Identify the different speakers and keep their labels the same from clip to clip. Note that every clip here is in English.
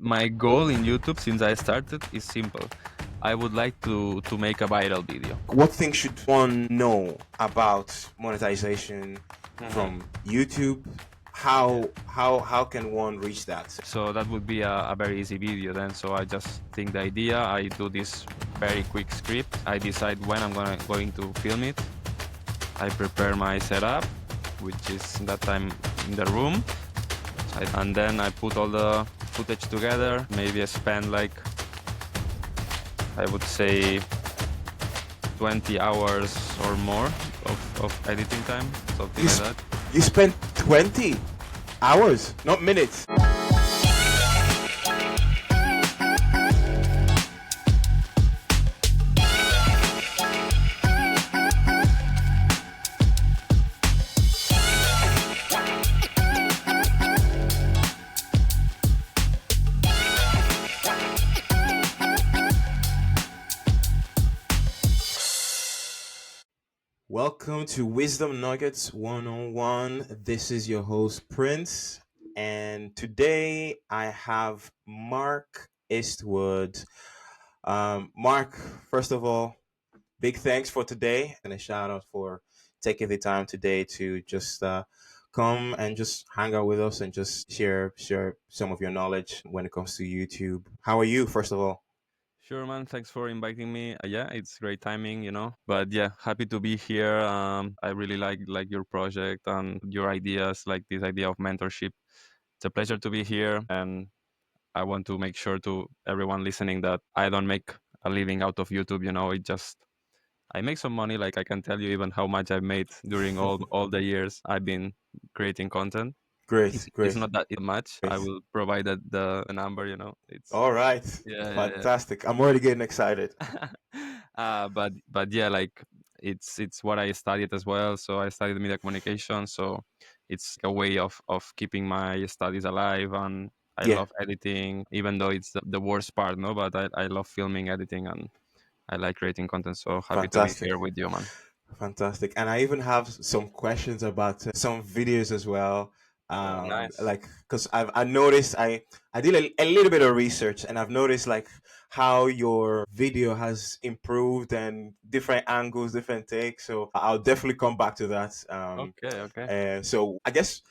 Speaker 1: My goal in YouTube since I started is simple. I would like to make a viral video.
Speaker 2: What things should one know about monetization from YouTube? How can one reach that?
Speaker 1: So that would be a very easy video then. So I just think the idea, I do this very quick script. I decide when I'm going to film it. I prepare my setup, which is that time in the room. And then I put all the footage together. Maybe I spend like, I would say 20 hours or more of editing time, something like that.
Speaker 2: You spent 20 hours, not minutes. Welcome to Wisdom Nuggets 101. This is your host, Prince. And today I have Mark Eastwood. Mark, first of all, big thanks for today and a shout out for taking the time today to just come and just hang out with us and just share some of your knowledge when it comes to YouTube. How are you, first of all?
Speaker 1: Sure, man. Thanks for inviting me. Yeah, it's great timing, But yeah, happy to be here. I really like your project and your ideas, like this idea of mentorship. It's a pleasure to be here, and I want to make sure to everyone listening that I don't make a living out of YouTube. It just I make some money. Like I can tell you even how much I've made during all the years I've been creating content.
Speaker 2: Great,
Speaker 1: It's
Speaker 2: great,
Speaker 1: not that much. I
Speaker 2: great.
Speaker 1: will provide the number. It's
Speaker 2: All right,
Speaker 1: yeah.
Speaker 2: fantastic. I'm already getting excited.
Speaker 1: But yeah, like it's what I studied as well. So I studied media communication. So it's a way of keeping my studies alive, and I
Speaker 2: Yeah,
Speaker 1: love editing, even though it's the worst part, no. But I love filming, editing, and I like creating content. So happy to be
Speaker 2: fantastic.
Speaker 1: here with you, man.
Speaker 2: Fantastic. And I even have some questions about some videos as well.
Speaker 1: Nice.
Speaker 2: Like, because I noticed I did a little bit of research and I've noticed like how your video has improved and different angles, different takes. So I'll definitely come back to that.
Speaker 1: Okay, okay.
Speaker 2: And so I guess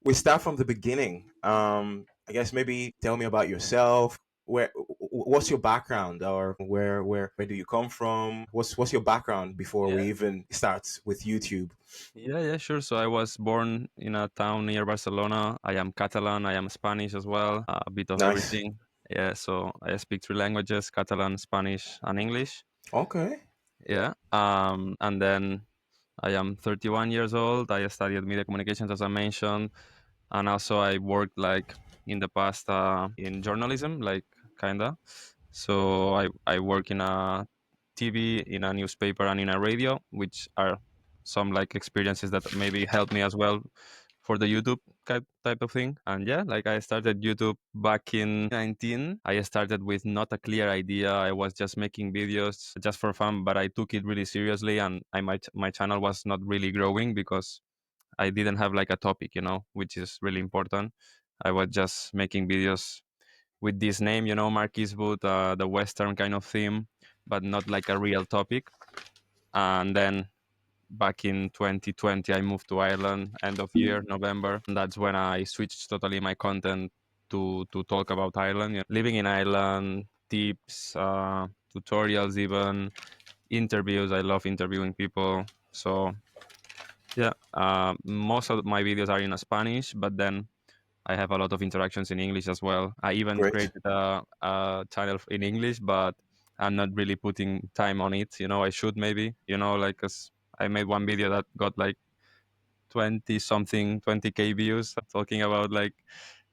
Speaker 2: we start from the beginning. I guess maybe tell me about yourself. What's your background, or where do you come from? What's your background before
Speaker 1: Yeah.
Speaker 2: we even start with YouTube?
Speaker 1: Yeah, sure. So I was born in a town near Barcelona. I am Catalan. I am Spanish as well. A bit of
Speaker 2: Nice.
Speaker 1: everything. Yeah. So I speak three languages: Catalan, Spanish, and English.
Speaker 2: Okay.
Speaker 1: Yeah. And then I am 31 years old. I studied media communications, as I mentioned, and also I worked like in the past in journalism, like kinda. So I work in a TV, in a newspaper, and in a radio, which are some like experiences that maybe helped me as well for the YouTube type of thing. And yeah, like I started YouTube back in 19. I started with not a clear idea. I was just making videos just for fun, but I took it really seriously, and my channel was not really growing because I didn't have like a topic, which is really important. I was just making videos with this name, Mark Eastwood, the Western kind of theme, but not like a real topic. And then back in 2020, I moved to Ireland, end of year, November. And that's when I switched totally my content to talk about Ireland. Living in Ireland, tips, tutorials, even interviews. I love interviewing people. So yeah, most of my videos are in Spanish, but then I have a lot of interactions in English as well. I even
Speaker 2: Great.
Speaker 1: created a channel in English, but I'm not really putting time on it. I should maybe, like, 'cause I made one video that got like 20 something, 20K views talking about like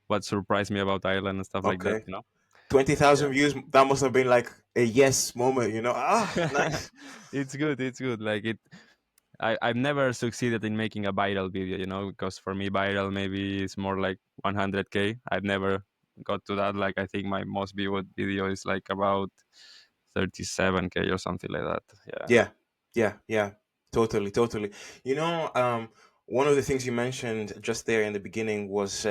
Speaker 1: what surprised me about Ireland and stuff like that,
Speaker 2: Okay.
Speaker 1: you know?
Speaker 2: 20,000
Speaker 1: Yeah.
Speaker 2: views. That must have been like a yes moment. Nice.
Speaker 1: It's good. It's good. Like I've never succeeded in making a viral video, because for me, viral maybe is more like 100K. I've never got to that. Like, I think my most viewed video is like about 37K or something like that. Yeah.
Speaker 2: Yeah. Yeah. Yeah. Totally. Totally. You know, um, One of the things you mentioned just there in the beginning was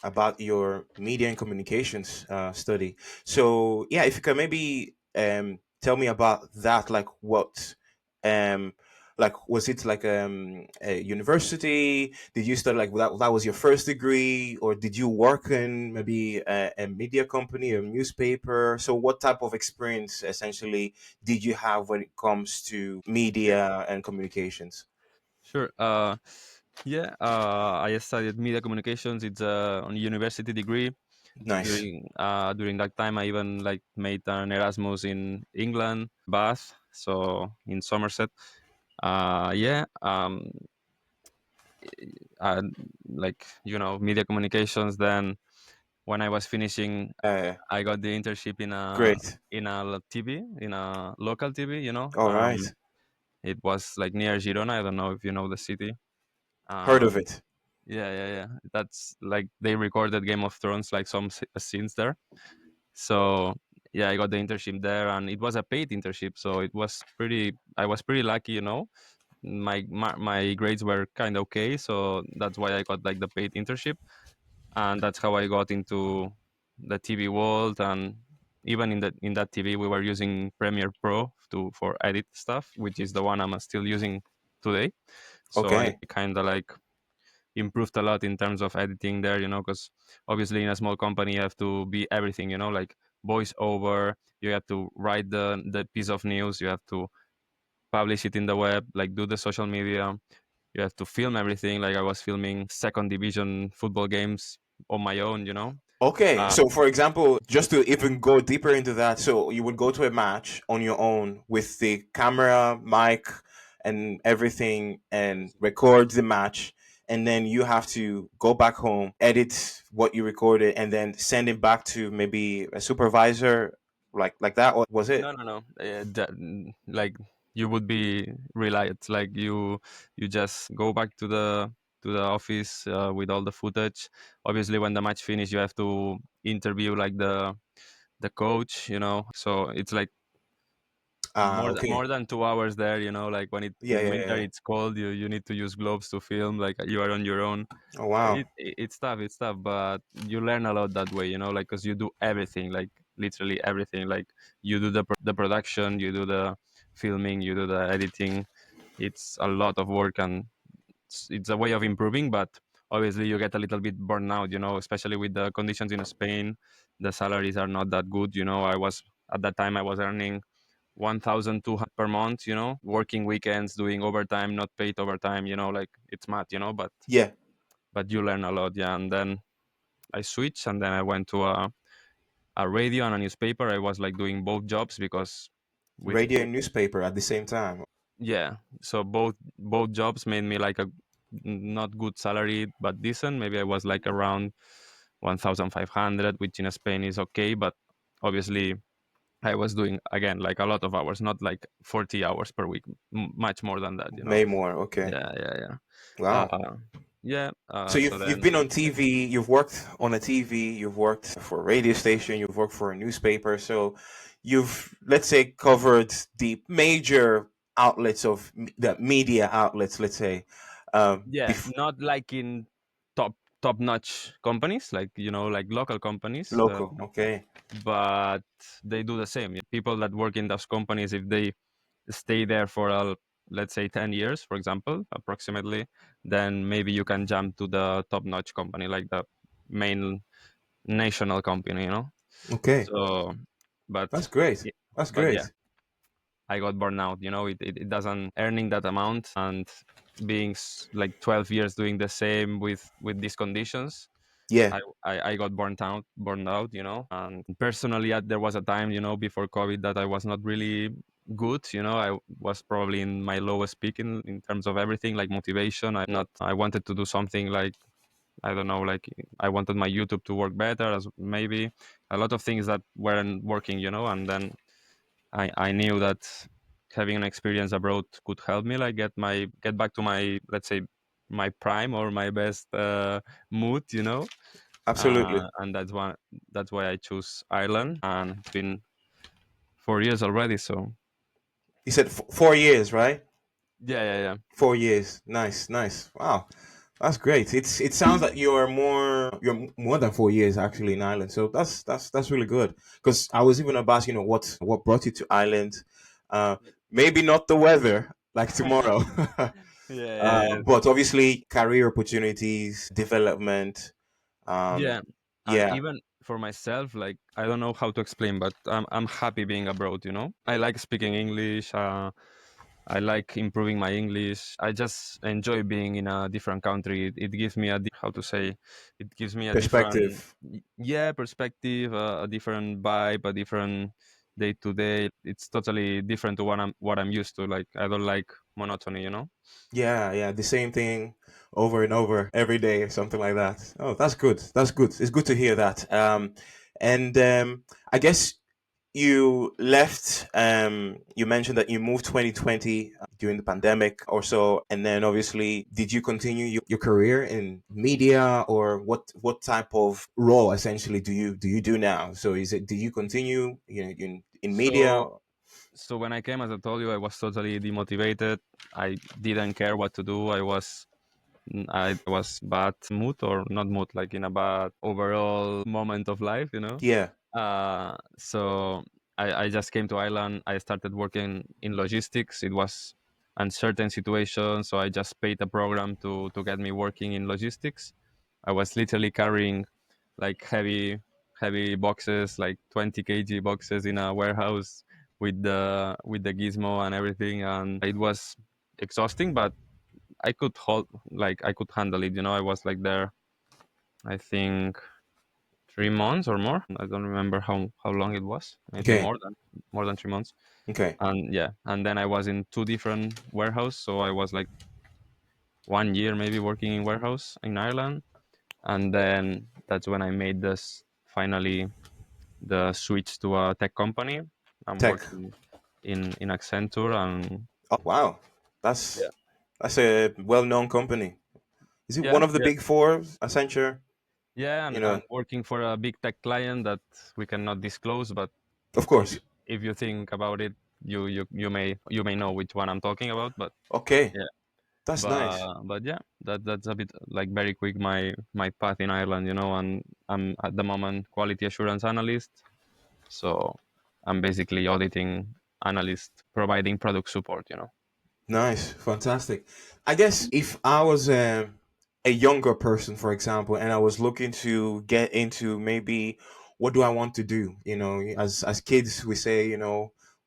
Speaker 2: about your media and communications study. So, yeah, if you can maybe tell me about that, um, was it like a university? Did you study like that? That was your first degree, or did you work in maybe a media company or newspaper? So, what type of experience essentially did you have when it comes to media and communications?
Speaker 1: Sure. Yeah, I studied media communications. It's on a university degree.
Speaker 2: Nice.
Speaker 1: During that time, I even like made an Erasmus in England, Bath, so in Somerset. Yeah, uh, like media communications. Then when I was finishing,
Speaker 2: Uh,
Speaker 1: I got the internship in
Speaker 2: Great.
Speaker 1: a TV, in a local TV.
Speaker 2: All right.
Speaker 1: It was like near Girona. I don't know if you know the city.
Speaker 2: Heard of
Speaker 1: Um,
Speaker 2: it.
Speaker 1: yeah, yeah, yeah. That's like they recorded Game of Thrones, like some scenes there. So yeah, I got the internship there, and it was a paid internship. So it was pretty. I was pretty lucky, my grades were kind of okay, so that's why I got like the paid internship, and that's how I got into the TV world. And even in that TV, we were using Premiere Pro to for edit stuff, which is the one I'm still using today. So I
Speaker 2: Okay.
Speaker 1: kind of like improved a lot in terms of editing there, because obviously in a small company you have to be everything, like voiceover. You have to write the piece of news. You have to publish it in the web, like do the social media. You have to film everything. Like I was filming second division football games on my own,
Speaker 2: Okay.
Speaker 1: uh,
Speaker 2: So, for example, just to even go deeper into that, so you would go to a match on your own with the camera, mic, and everything, and record the match. And then you have to go back home, edit what you recorded, and then send it back to maybe a supervisor, like that. Or was it?
Speaker 1: no, no, no. Like you would be reliant. Like you just go back to the office with all the footage. Obviously, when the match finish, you have to interview like the coach. So it's like
Speaker 2: Ah, okay.
Speaker 1: more than 2 hours there. Like when
Speaker 2: Yeah,
Speaker 1: in
Speaker 2: yeah,
Speaker 1: winter
Speaker 2: yeah.
Speaker 1: it's cold. You need to use gloves to film. Like you are on your own.
Speaker 2: Oh, wow.
Speaker 1: It's tough. It's tough, but you learn a lot that way. Like because you do everything, like literally everything. Like you do the production, you do the filming, you do the editing. It's a lot of work, and it's a way of improving. But obviously, you get a little bit burned out. Especially with the conditions in Spain, the salaries are not that good. I was at that time I was earning 1,200 per month, working weekends, doing overtime, not paid overtime, like it's mad,
Speaker 2: Yeah.
Speaker 1: but you learn a lot. Yeah. And then I switched, and then I went to a radio and a newspaper. I was like doing both jobs because with
Speaker 2: Radio and newspaper at the same time.
Speaker 1: yeah, so both jobs made me like a not good salary but decent. Maybe I was like around 1,500, which in Spain is okay, but obviously I was doing again like a lot of hours, not like 40 hours per week, much more than that.
Speaker 2: May more. Okay.
Speaker 1: Yeah, yeah, yeah.
Speaker 2: Wow.
Speaker 1: Yeah.
Speaker 2: So
Speaker 1: So
Speaker 2: you've
Speaker 1: then
Speaker 2: been on TV, you've worked on a TV, you've worked for a radio station, you've worked for a newspaper. So you've, let's say, covered the major outlets of the media outlets, let's say.
Speaker 1: yeah, not like in top notch companies, like like local companies,
Speaker 2: Local. Okay.
Speaker 1: but they do the same. People that work in those companies, if they stay there for let's say 10 years, for example, approximately, then maybe you can jump to the top notch company, like the main national company.
Speaker 2: Okay.
Speaker 1: So but
Speaker 2: That's great.
Speaker 1: yeah,
Speaker 2: That's
Speaker 1: but yeah,
Speaker 2: great.
Speaker 1: I got burned out. It doesn't earning that amount, and being like 12 years doing the same with these conditions.
Speaker 2: Yeah.
Speaker 1: I got burned out, and personally, there was a time, before COVID, that I was not really good. I was probably in my lowest peak in terms of everything, like motivation. I wanted to do something like, I don't know, like I wanted my YouTube to work better, as maybe a lot of things that weren't working, and then I knew that having an experience abroad could help me, like get back to my, let's say, my prime or my best mood,
Speaker 2: Absolutely.
Speaker 1: and that's why I choose Ireland, and it's been 4 years already. So
Speaker 2: You said 4 years, right?
Speaker 1: Yeah, yeah, yeah.
Speaker 2: 4 years. Nice, nice. Wow, that's great. It sounds like you're more than 4 years actually in Ireland. So that's really good. Because I was even about to, what brought you to Ireland. Uh, Maybe not the weather like tomorrow,
Speaker 1: Yeah, yeah,
Speaker 2: but obviously career opportunities, development.
Speaker 1: yeah. And
Speaker 2: Yeah,
Speaker 1: even for myself, like I don't know how to explain, but I'm happy being abroad. I like speaking English. I like improving my English. I just enjoy being in a different country. It gives me how to say, it gives me a different,
Speaker 2: perspective.
Speaker 1: yeah, perspective, a different vibe, a different day to day. It's totally different to what I'm used to. Like I don't like monotony.
Speaker 2: Yeah, yeah, the same thing over and over every day or something like that. Oh, that's good. That's good. It's good to hear that. And I guess you left. You mentioned that you moved 2020 during the pandemic or so, and then obviously, did you continue your career in media, or what type of role essentially do you do now? So is it do you continue in media?
Speaker 1: So so when I came, as I told you, I was totally demotivated. I didn't care what to do. I was bad mood, or not mood, like in a bad overall moment of life.
Speaker 2: Yeah,
Speaker 1: So I just came to Ireland. I started working in logistics. It was uncertain situation, so I just paid a program to get me working in logistics. I was literally carrying like heavy boxes, like 20 kg boxes in a warehouse with the gizmo and everything, and it was exhausting, but I could handle it. I was like there, I think 3 months or more. I don't remember how long it was. Maybe
Speaker 2: okay,
Speaker 1: more than 3 months.
Speaker 2: okay,
Speaker 1: And yeah, and then I was in two different warehouse. So I was like 1 year maybe working in warehouse in Ireland, and then that's when I made this finally the switch to a tech company. I'm
Speaker 2: tech.
Speaker 1: working in Accenture, and
Speaker 2: Oh, wow,
Speaker 1: yeah,
Speaker 2: that's a well-known company. Is it
Speaker 1: yeah,
Speaker 2: one of the
Speaker 1: yeah,
Speaker 2: big four, Accenture?
Speaker 1: yeah,
Speaker 2: You
Speaker 1: and
Speaker 2: know,
Speaker 1: working for a big tech client that we cannot disclose, but
Speaker 2: of
Speaker 1: if you
Speaker 2: course.
Speaker 1: if you think about it, you may know which one I'm talking about. But
Speaker 2: Okay,
Speaker 1: yeah,
Speaker 2: that's nice.
Speaker 1: but yeah, that's a bit like very quick my path in Ireland, and I'm at the moment quality assurance analyst. So I'm basically auditing analyst providing product support.
Speaker 2: Nice, fantastic. I guess if I was a younger person, for example, and I was looking to get into maybe what do I want to do? As kids, we say,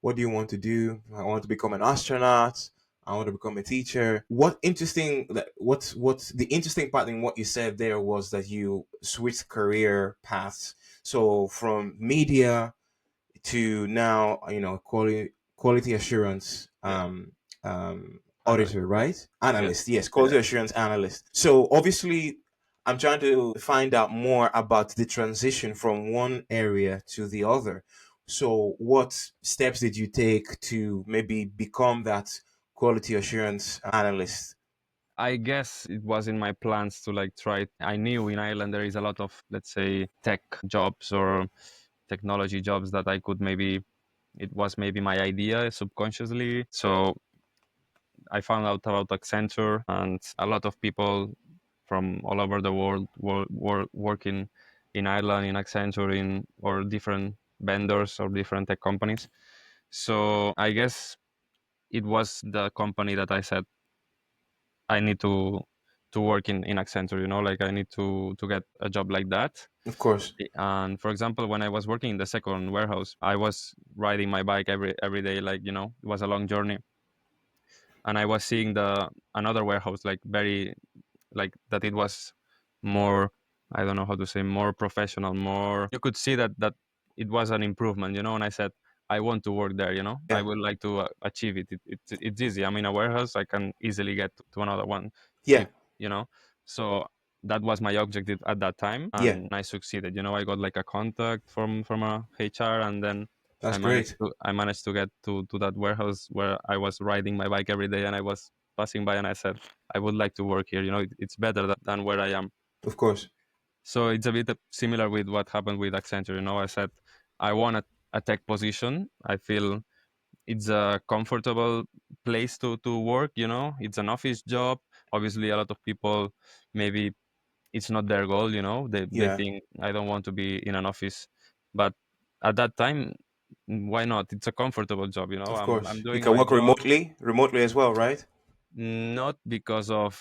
Speaker 2: what do you want to do? I want to become an astronaut. I want to become a teacher. What's the interesting part in what you said there was that you switched career paths. So from media to now quality assurance
Speaker 1: Yeah, analyst.
Speaker 2: auditor, right?
Speaker 1: Yeah,
Speaker 2: Analyst, yes,
Speaker 1: yeah.
Speaker 2: quality assurance analyst. So obviously I'm trying to find out more about the transition from one area to the other. So what steps did you take to maybe become that quality assurance analyst?
Speaker 1: I guess it was in my plans to like try. I knew in Ireland there is a lot of, let's say, tech jobs or technology jobs that I could maybe. It was maybe my idea subconsciously. So I found out about Accenture, and a lot of people from all over the world were working in Ireland, in Accenture, in or different vendors or different tech companies. So I guess it was the company that I said I need to work in Accenture. Like I need to get a job like that.
Speaker 2: Of course.
Speaker 1: And for example, when I was working in the second warehouse, I was riding my bike every day. Like it was a long journey, and I was seeing the another warehouse like very like that. It was more, I don't know how to say, more professional, more. You could see that it was an improvement. And I said I want to work there. I
Speaker 2: Yeah.
Speaker 1: would like to achieve it. It's easy. I'm in a warehouse. I can easily get to another one,
Speaker 2: Yeah.
Speaker 1: if you know. So that was my objective at that time,
Speaker 2: Yeah.
Speaker 1: and I succeeded. I got like a contact from a HR, and then I
Speaker 2: That's
Speaker 1: managed
Speaker 2: great.
Speaker 1: to I managed to get to that warehouse where I was riding my bike every day, and I was passing by, and I said I would like to work here. It's better than where I am.
Speaker 2: Of course.
Speaker 1: So it's a bit similar with what happened with Accenture. I said I want a tech position. I feel it's a comfortable place to work. It's an office job. Obviously, a lot of people, maybe it's not their goal. They
Speaker 2: Yeah,
Speaker 1: think, I don't want to be in an office. But at that time, why not? It's a comfortable job.
Speaker 2: of
Speaker 1: I'm
Speaker 2: course. You
Speaker 1: doing
Speaker 2: can
Speaker 1: my
Speaker 2: work
Speaker 1: job.
Speaker 2: remotely as well, right?
Speaker 1: Not because of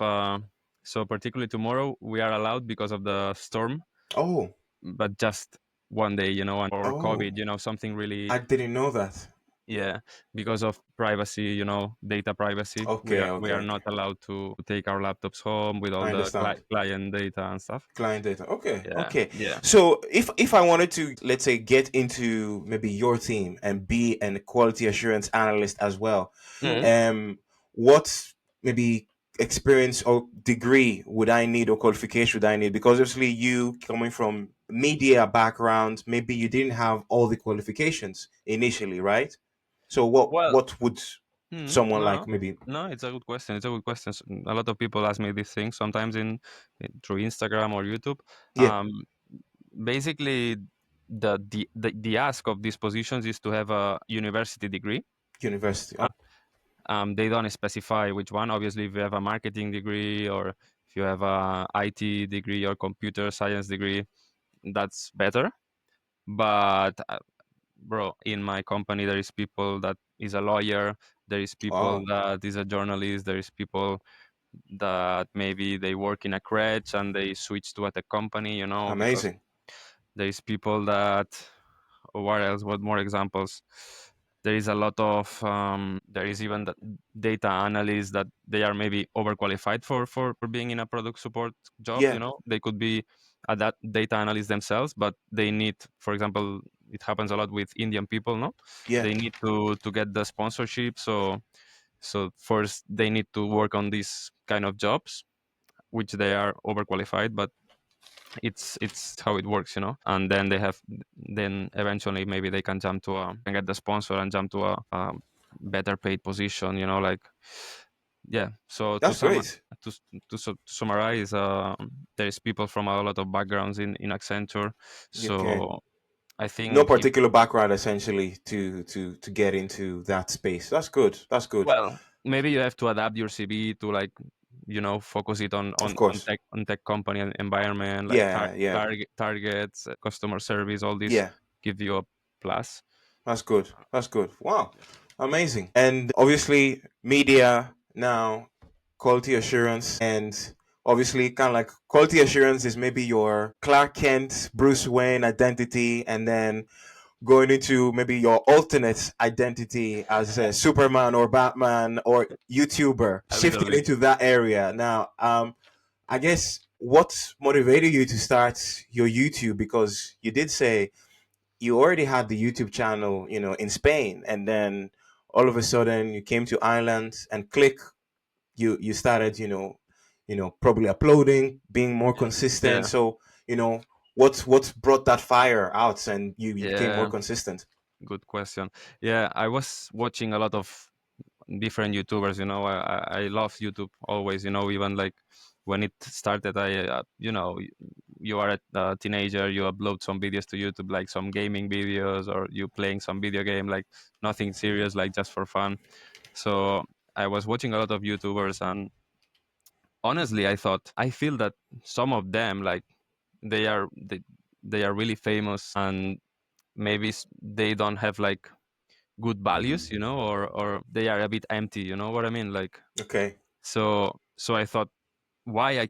Speaker 1: so particularly tomorrow we are allowed because of the storm,
Speaker 2: Oh,
Speaker 1: but just one day, or
Speaker 2: oh,
Speaker 1: COVID, something really.
Speaker 2: I didn't know that.
Speaker 1: Yeah, because of privacy, data privacy, we
Speaker 2: Okay,
Speaker 1: are we are
Speaker 2: okay,
Speaker 1: not allowed to take our laptops home with all
Speaker 2: I
Speaker 1: the
Speaker 2: understand.
Speaker 1: client data and stuff.
Speaker 2: Client data. Okay,
Speaker 1: Yeah,
Speaker 2: okay.
Speaker 1: yeah.
Speaker 2: So if I wanted to, let's say, get into maybe your team and be an quality assurance analyst as well,
Speaker 1: Mhm.
Speaker 2: um, what maybe experience or degree would I need or qualification would I need? Because obviously you coming from media background, maybe you didn't have all the qualifications initially, right? So
Speaker 1: Well,
Speaker 2: what would someone
Speaker 1: no,
Speaker 2: like maybe
Speaker 1: no, it's a good question. It's a good question. A lot of people ask me these things sometimes through Instagram or YouTube.
Speaker 2: yeah,
Speaker 1: Um, Basically, the ask of these positions is to have a university degree.
Speaker 2: university?
Speaker 1: Uh,
Speaker 2: Oh,
Speaker 1: They don't specify which one. Obviously, if you have a marketing degree or if you have a IT degree or computer science degree, that's better. But bro, in my company, there is people that is a lawyer. There is people
Speaker 2: wow,
Speaker 1: that is a journalist. There is people that maybe they work in a crèche and they switch to a tech company. Because
Speaker 2: amazing.
Speaker 1: there is people that. What else? What more examples? There is a lot of there is even the data analysts that they are maybe overqualified for being in a product support job.
Speaker 2: Yeah,
Speaker 1: They could be a that data analyst themselves, but they need, for example, it happens a lot with Indian people. No,
Speaker 2: yeah.
Speaker 1: they need to get the sponsorship. So first they need to work on these kind of jobs, which they are overqualified, but it's how it works, and then then eventually maybe they can jump to and get the sponsor and jump to a better paid position, like. Yeah, so
Speaker 2: That's great.
Speaker 1: to summarize, there is people from a lot of backgrounds in Accenture.
Speaker 2: Okay.
Speaker 1: So I
Speaker 2: No
Speaker 1: think, if
Speaker 2: particular background essentially to get into that space. That's good. That's good.
Speaker 1: well, maybe you have to adapt your CV to, like, focus it on
Speaker 2: Of
Speaker 1: on on
Speaker 2: course.
Speaker 1: tech on tech company and environment, like
Speaker 2: Yeah, yeah.
Speaker 1: targets, customer service, all this
Speaker 2: Yeah.
Speaker 1: give you a plus.
Speaker 2: That's good. That's good. Wow. Amazing. And obviously media now, quality assurance, and obviously kind of like quality assurance is maybe your Clark Kent, Bruce Wayne identity, and then going into maybe your alternate identity as a Superman or Batman or YouTuber,
Speaker 1: A little
Speaker 2: shifting
Speaker 1: bit.
Speaker 2: into that area. Now, I guess what motivated you to start your YouTube? Because you did say you already had the YouTube channel, in Spain, and then all of a sudden you came to Ireland and click, you started, probably uploading, being more consistent.
Speaker 1: Yeah,
Speaker 2: So, what brought that fire out and you became more
Speaker 1: yeah,
Speaker 2: consistent?
Speaker 1: good question. Yeah, I was watching a lot of different YouTubers. I love YouTube always. Even like when it started, you are a teenager, you upload some videos to YouTube, like some gaming videos, or you playing some video game, like nothing serious, like just for fun. So I was watching a lot of YouTubers, and honestly, I feel that some of them, like, they are really famous, and maybe they don't have like good values, or they are a bit empty. You know what I mean? Like,
Speaker 2: Okay.
Speaker 1: so I thought, why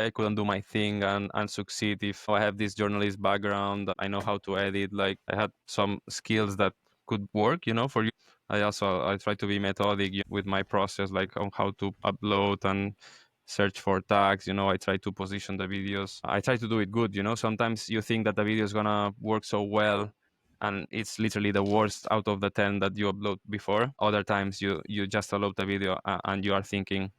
Speaker 1: I couldn't do my thing and succeed if I have this journalist background. I know how to edit. Like, I had some skills that could work, for you. I try to be methodic with my process, like on how to upload and search for tags. I try to position the videos. I try to do it good. Sometimes you think that the video is gonna work so well, and it's literally the worst out of the 10 that you upload before. Other times you just upload the video, and you are thinking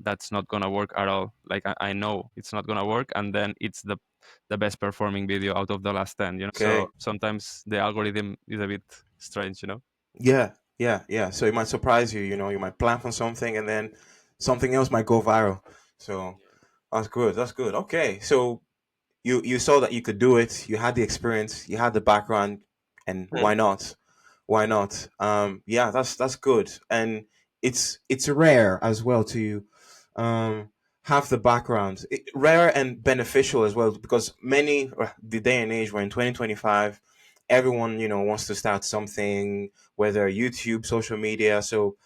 Speaker 1: that's not gonna work at all. Like, I know it's not gonna work, and then it's the best performing video out of the last 10. So
Speaker 2: Okay.
Speaker 1: sometimes the algorithm is a bit strange.
Speaker 2: Yeah. Yeah. Yeah. So it might surprise you. You might plan for something and then something else might go viral. So that's good. That's good. Okay. So you saw that you could do it. You had the experience. You had the background, and
Speaker 1: Hmm.
Speaker 2: why not? Why not? Yeah, that's good, and it's rare as well to um, have the background. Rare and beneficial as well, because many the day and age we're in 2025, everyone wants to start something, whether YouTube, social media. So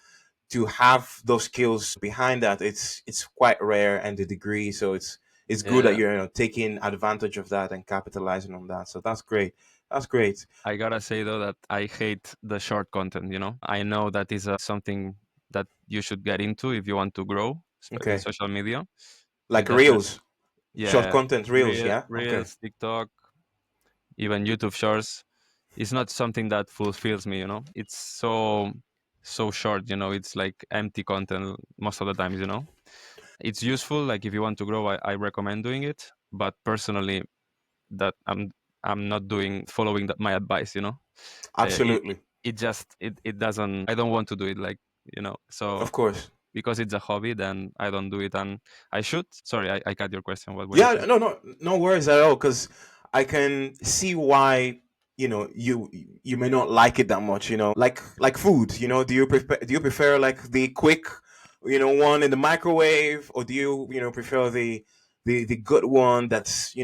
Speaker 2: to have those skills behind that, it's quite rare, and the degree. So it's good that
Speaker 1: Yeah,
Speaker 2: you're taking advantage of that and capitalizing on that. So that's great. That's great.
Speaker 1: I gotta say though that I hate the short content. I know that is something that you should get into if you want to grow in
Speaker 2: Okay.
Speaker 1: social media. It
Speaker 2: Like
Speaker 1: doesn't.
Speaker 2: reels, short
Speaker 1: Yeah,
Speaker 2: content reels. Yeah. Okay.
Speaker 1: Reels, TikTok, even YouTube Shorts. It's not something that fulfills me. It's so short. It's like empty content most of the times. It's useful. Like if you want to grow, I recommend doing it. But personally, that I'm not doing following my advice. It
Speaker 2: Absolutely.
Speaker 1: it just it doesn't. I don't want to do it. Like so
Speaker 2: Of course.
Speaker 1: because it's a hobby, then I don't do it, and I should. Sorry, I cut your question. What were you
Speaker 2: Yeah,
Speaker 1: saying?
Speaker 2: no worries at all. Because I can see why you may not like it that much. Like food. Do you prefer like the quick, one in the microwave, or do you prefer the good one that's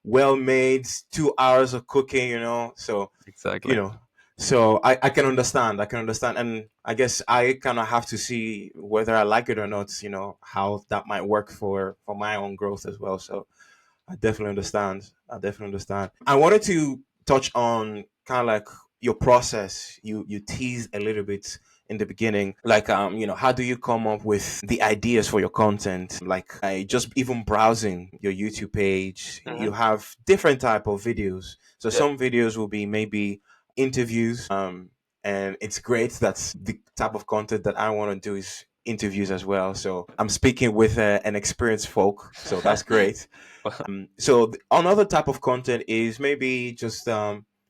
Speaker 2: well made, 2 hours of cooking. So you
Speaker 1: Exactly.
Speaker 2: know so I can understand. And I guess I kind of have to see whether I like it or not, how that might work for my own growth as well. So I definitely understand. I wanted to touch on kind of like your process. You teased a little bit in the beginning, like how do you come up with the ideas for your content? Like I just even browsing your YouTube page, you
Speaker 1: Hmm.
Speaker 2: have different type of videos. So
Speaker 1: Yeah.
Speaker 2: some videos will be maybe interviews, and it's great. That's the type of content that I want to do, is interviews as well. So I'm speaking with an experienced folk, so that's great. So another type of content is maybe just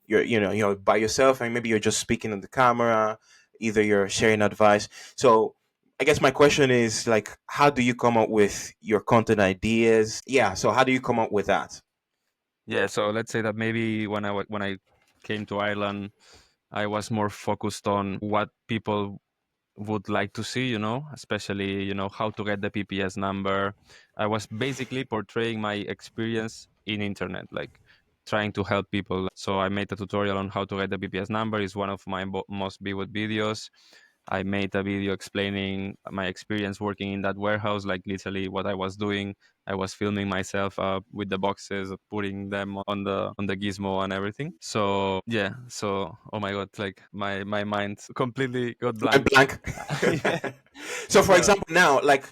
Speaker 2: you're by yourself, and maybe you're just speaking on the camera, either you're sharing advice. So I guess my question is, like, how do you come up with your content ideas? Yeah, so how do you come up with that?
Speaker 1: Yeah. So let's say that maybe when I came to Ireland, I was more focused on what people would like to see, especially, how to get the PPS number. I was basically portraying my experience in internet, like trying to help people. So I made a tutorial on how to get the PPS number. Is one of my most viewed videos. I made a video explaining my experience working in that warehouse, like literally what I was doing. I was filming myself with the boxes, putting them on the gizmo and everything. So yeah, so oh my god, like my mind completely got
Speaker 2: Point
Speaker 1: blank.
Speaker 2: blank.
Speaker 1: Yeah.
Speaker 2: So for
Speaker 1: So
Speaker 2: example, now, like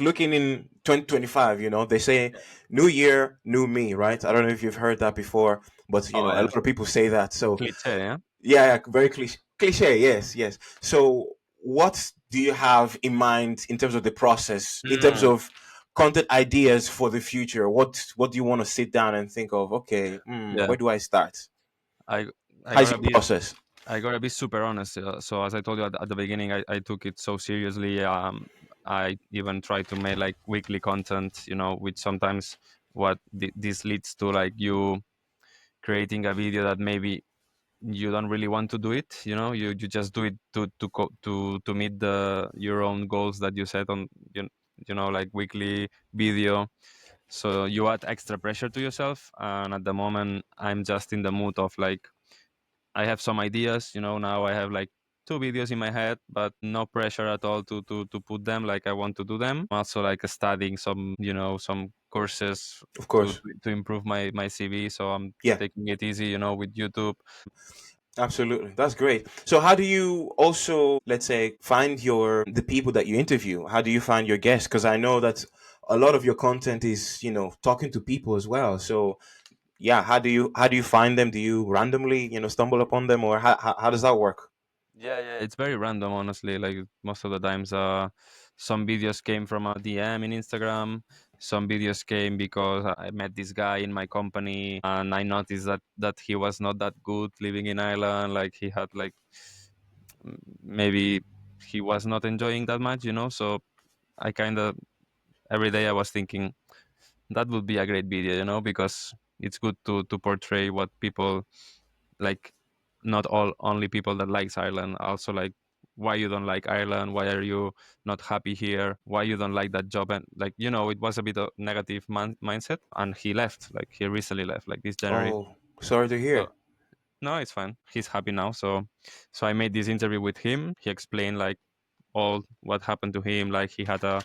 Speaker 2: looking in 2025, they say new year, new me, right? I don't know if you've heard that before, but
Speaker 1: oh
Speaker 2: a
Speaker 1: yeah,
Speaker 2: lot of people say that. So
Speaker 1: cliche, yeah.
Speaker 2: yeah, yeah, very cliche. Yes, yes. So what do you have in mind in terms of the process, in terms
Speaker 1: Mm,
Speaker 2: of content ideas for the future? What do you want to sit down and think of? Okay,
Speaker 1: yeah.
Speaker 2: where do I start?
Speaker 1: I I
Speaker 2: How's
Speaker 1: gotta
Speaker 2: your
Speaker 1: be
Speaker 2: process?
Speaker 1: I gotta be super honest. So as I told you at the beginning, I took it so seriously. I even try to make like weekly content, which sometimes this leads to like you creating a video that maybe you don't really want to do it. You just do it to meet your own goals that you set on like weekly video. So you add extra pressure to yourself. And at the moment, I'm just in the mood of like I have some ideas, now I have like two videos in my head, but no pressure at all to put them like I want to do them. Also like studying some courses
Speaker 2: Of
Speaker 1: to
Speaker 2: course.
Speaker 1: to improve my CV. So I'm
Speaker 2: Yeah.
Speaker 1: taking it easy, with YouTube.
Speaker 2: Absolutely. That's great. So how do you also, let's say, find the people that you interview? How do you find your guests? Because I know that a lot of your content is, talking to people as well. So yeah, how do you find them? Do you randomly, stumble upon them, or how does that work?
Speaker 1: Yeah, yeah, it's very random, honestly. Like most of the times, some videos came from a DM in Instagram. Some videos came because I met this guy in my company, and I noticed that he was not that good living in Ireland. Like he had like maybe he was not enjoying that much. So I kind of every day I was thinking that would be a great video, because it's good to portray what people like not all only people that likes Ireland, also like why you don't like Ireland, why are you not happy here, why you don't like that job, and like it was a bit of negative mindset, and he left, like he recently left, like this January.
Speaker 2: Oh, sorry to
Speaker 1: So
Speaker 2: hear.
Speaker 1: no, it's fine. He's happy now. So I made this interview with him. He explained like all what happened to him. Like he had a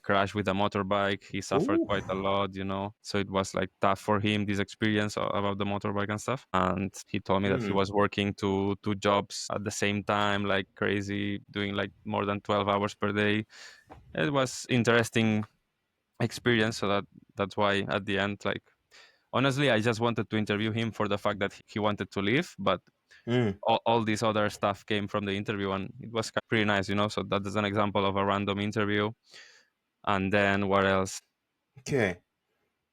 Speaker 1: crash with a motorbike. He suffered
Speaker 2: Ooh.
Speaker 1: quite a lot. So it was like tough for him, this experience about the motorbike and stuff. And he told me that he
Speaker 2: Mm,
Speaker 1: was working two jobs at the same time, like crazy, doing like more than 12 hours per day. It was interesting experience. So that's why at the end, like honestly, I just wanted to interview him for the fact that he wanted to leave, but
Speaker 2: mm.
Speaker 1: all this other stuff came from the interview, and it was pretty nice. So that is an example of a random interview. And then what else?
Speaker 2: Okay.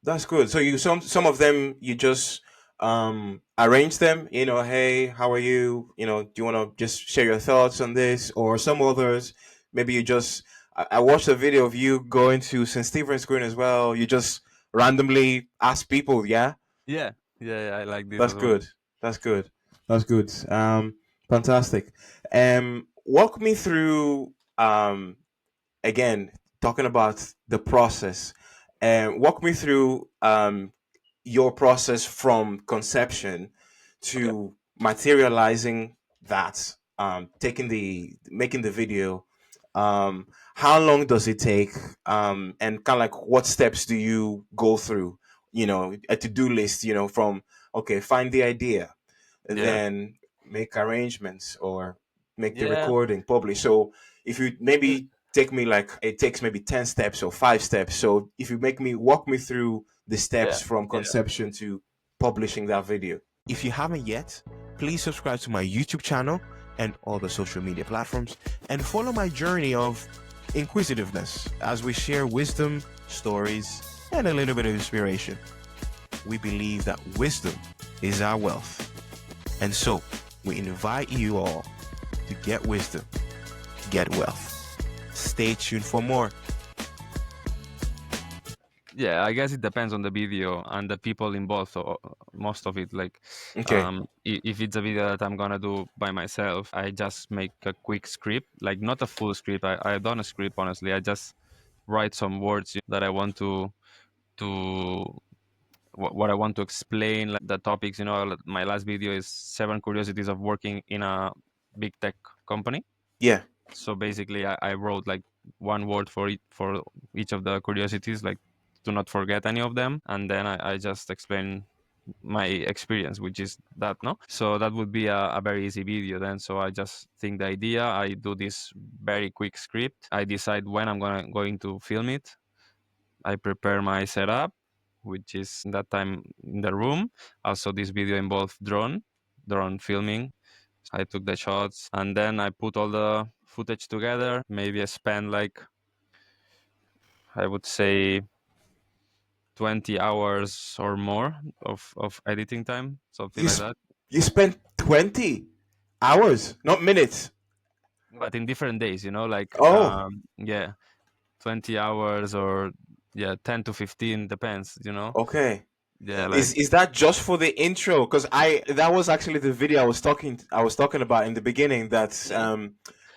Speaker 2: That's good. So you some of them you just arrange them, hey, how are you? Do you want to just share your thoughts on this? Or some others, maybe you just I watched a video of you going to St. Stephen's Green as well. You just randomly ask people, yeah?
Speaker 1: Yeah, yeah, I like this
Speaker 2: That's
Speaker 1: as well.
Speaker 2: good. That's good. That's good. Fantastic. Walk me through again, talking about the process, and walk me through your process from conception
Speaker 1: Okay.
Speaker 2: to materializing that, making the video. How long does it take? And kind of like what steps do you go through? A to-do list. From okay, find the idea,
Speaker 1: Yeah,
Speaker 2: then make arrangements or make the
Speaker 1: yeah,
Speaker 2: recording, publish. So if you maybe take me like it takes maybe 10 steps or 5 steps. So if you make me walk me through the
Speaker 1: yeah,
Speaker 2: steps from
Speaker 1: yeah,
Speaker 2: conception to publishing that video. If you haven't yet, please subscribe to my YouTube channel and all the social media platforms and follow my journey of inquisitiveness as we share wisdom, stories, and a little bit of inspiration. We believe that wisdom is our wealth. And so, we invite you all to get wisdom, get wealth. Stay tuned for more.
Speaker 1: yeah. I guess it depends on the video and the people involved. So most of it, like,
Speaker 2: Okay.
Speaker 1: if it's a video that I'm gonna do by myself, I just make a quick script, like not a full script. I done a script honestly. I just write some words that I want to what I want to explain, like the topics. My last video is 7 curiosities of working in a big tech company.
Speaker 2: Yeah.
Speaker 1: So basically, I wrote like one word for each of the curiosities, like to not forget any of them, and then I just explain my experience, which is that. No, so that would be a very easy video then. So I just think the idea, I do this very quick script, I decide when I'm going to film it, I prepare my setup, which is that time in the room. Also, this video involved drone filming. I took the shots, and then I put all the footage together. Maybe I spent like, I would say, 20 hours or more of editing time, something
Speaker 2: You
Speaker 1: like
Speaker 2: sp-
Speaker 1: that.
Speaker 2: you spent 20 hours, not minutes.
Speaker 1: But in different days, like
Speaker 2: Oh,
Speaker 1: yeah, 20 hours or yeah, 10 to 15 depends.
Speaker 2: okay.
Speaker 1: Yeah, like
Speaker 2: Is that just for the intro? Because I that was actually the video I was talking about in the beginning. That's
Speaker 1: mm,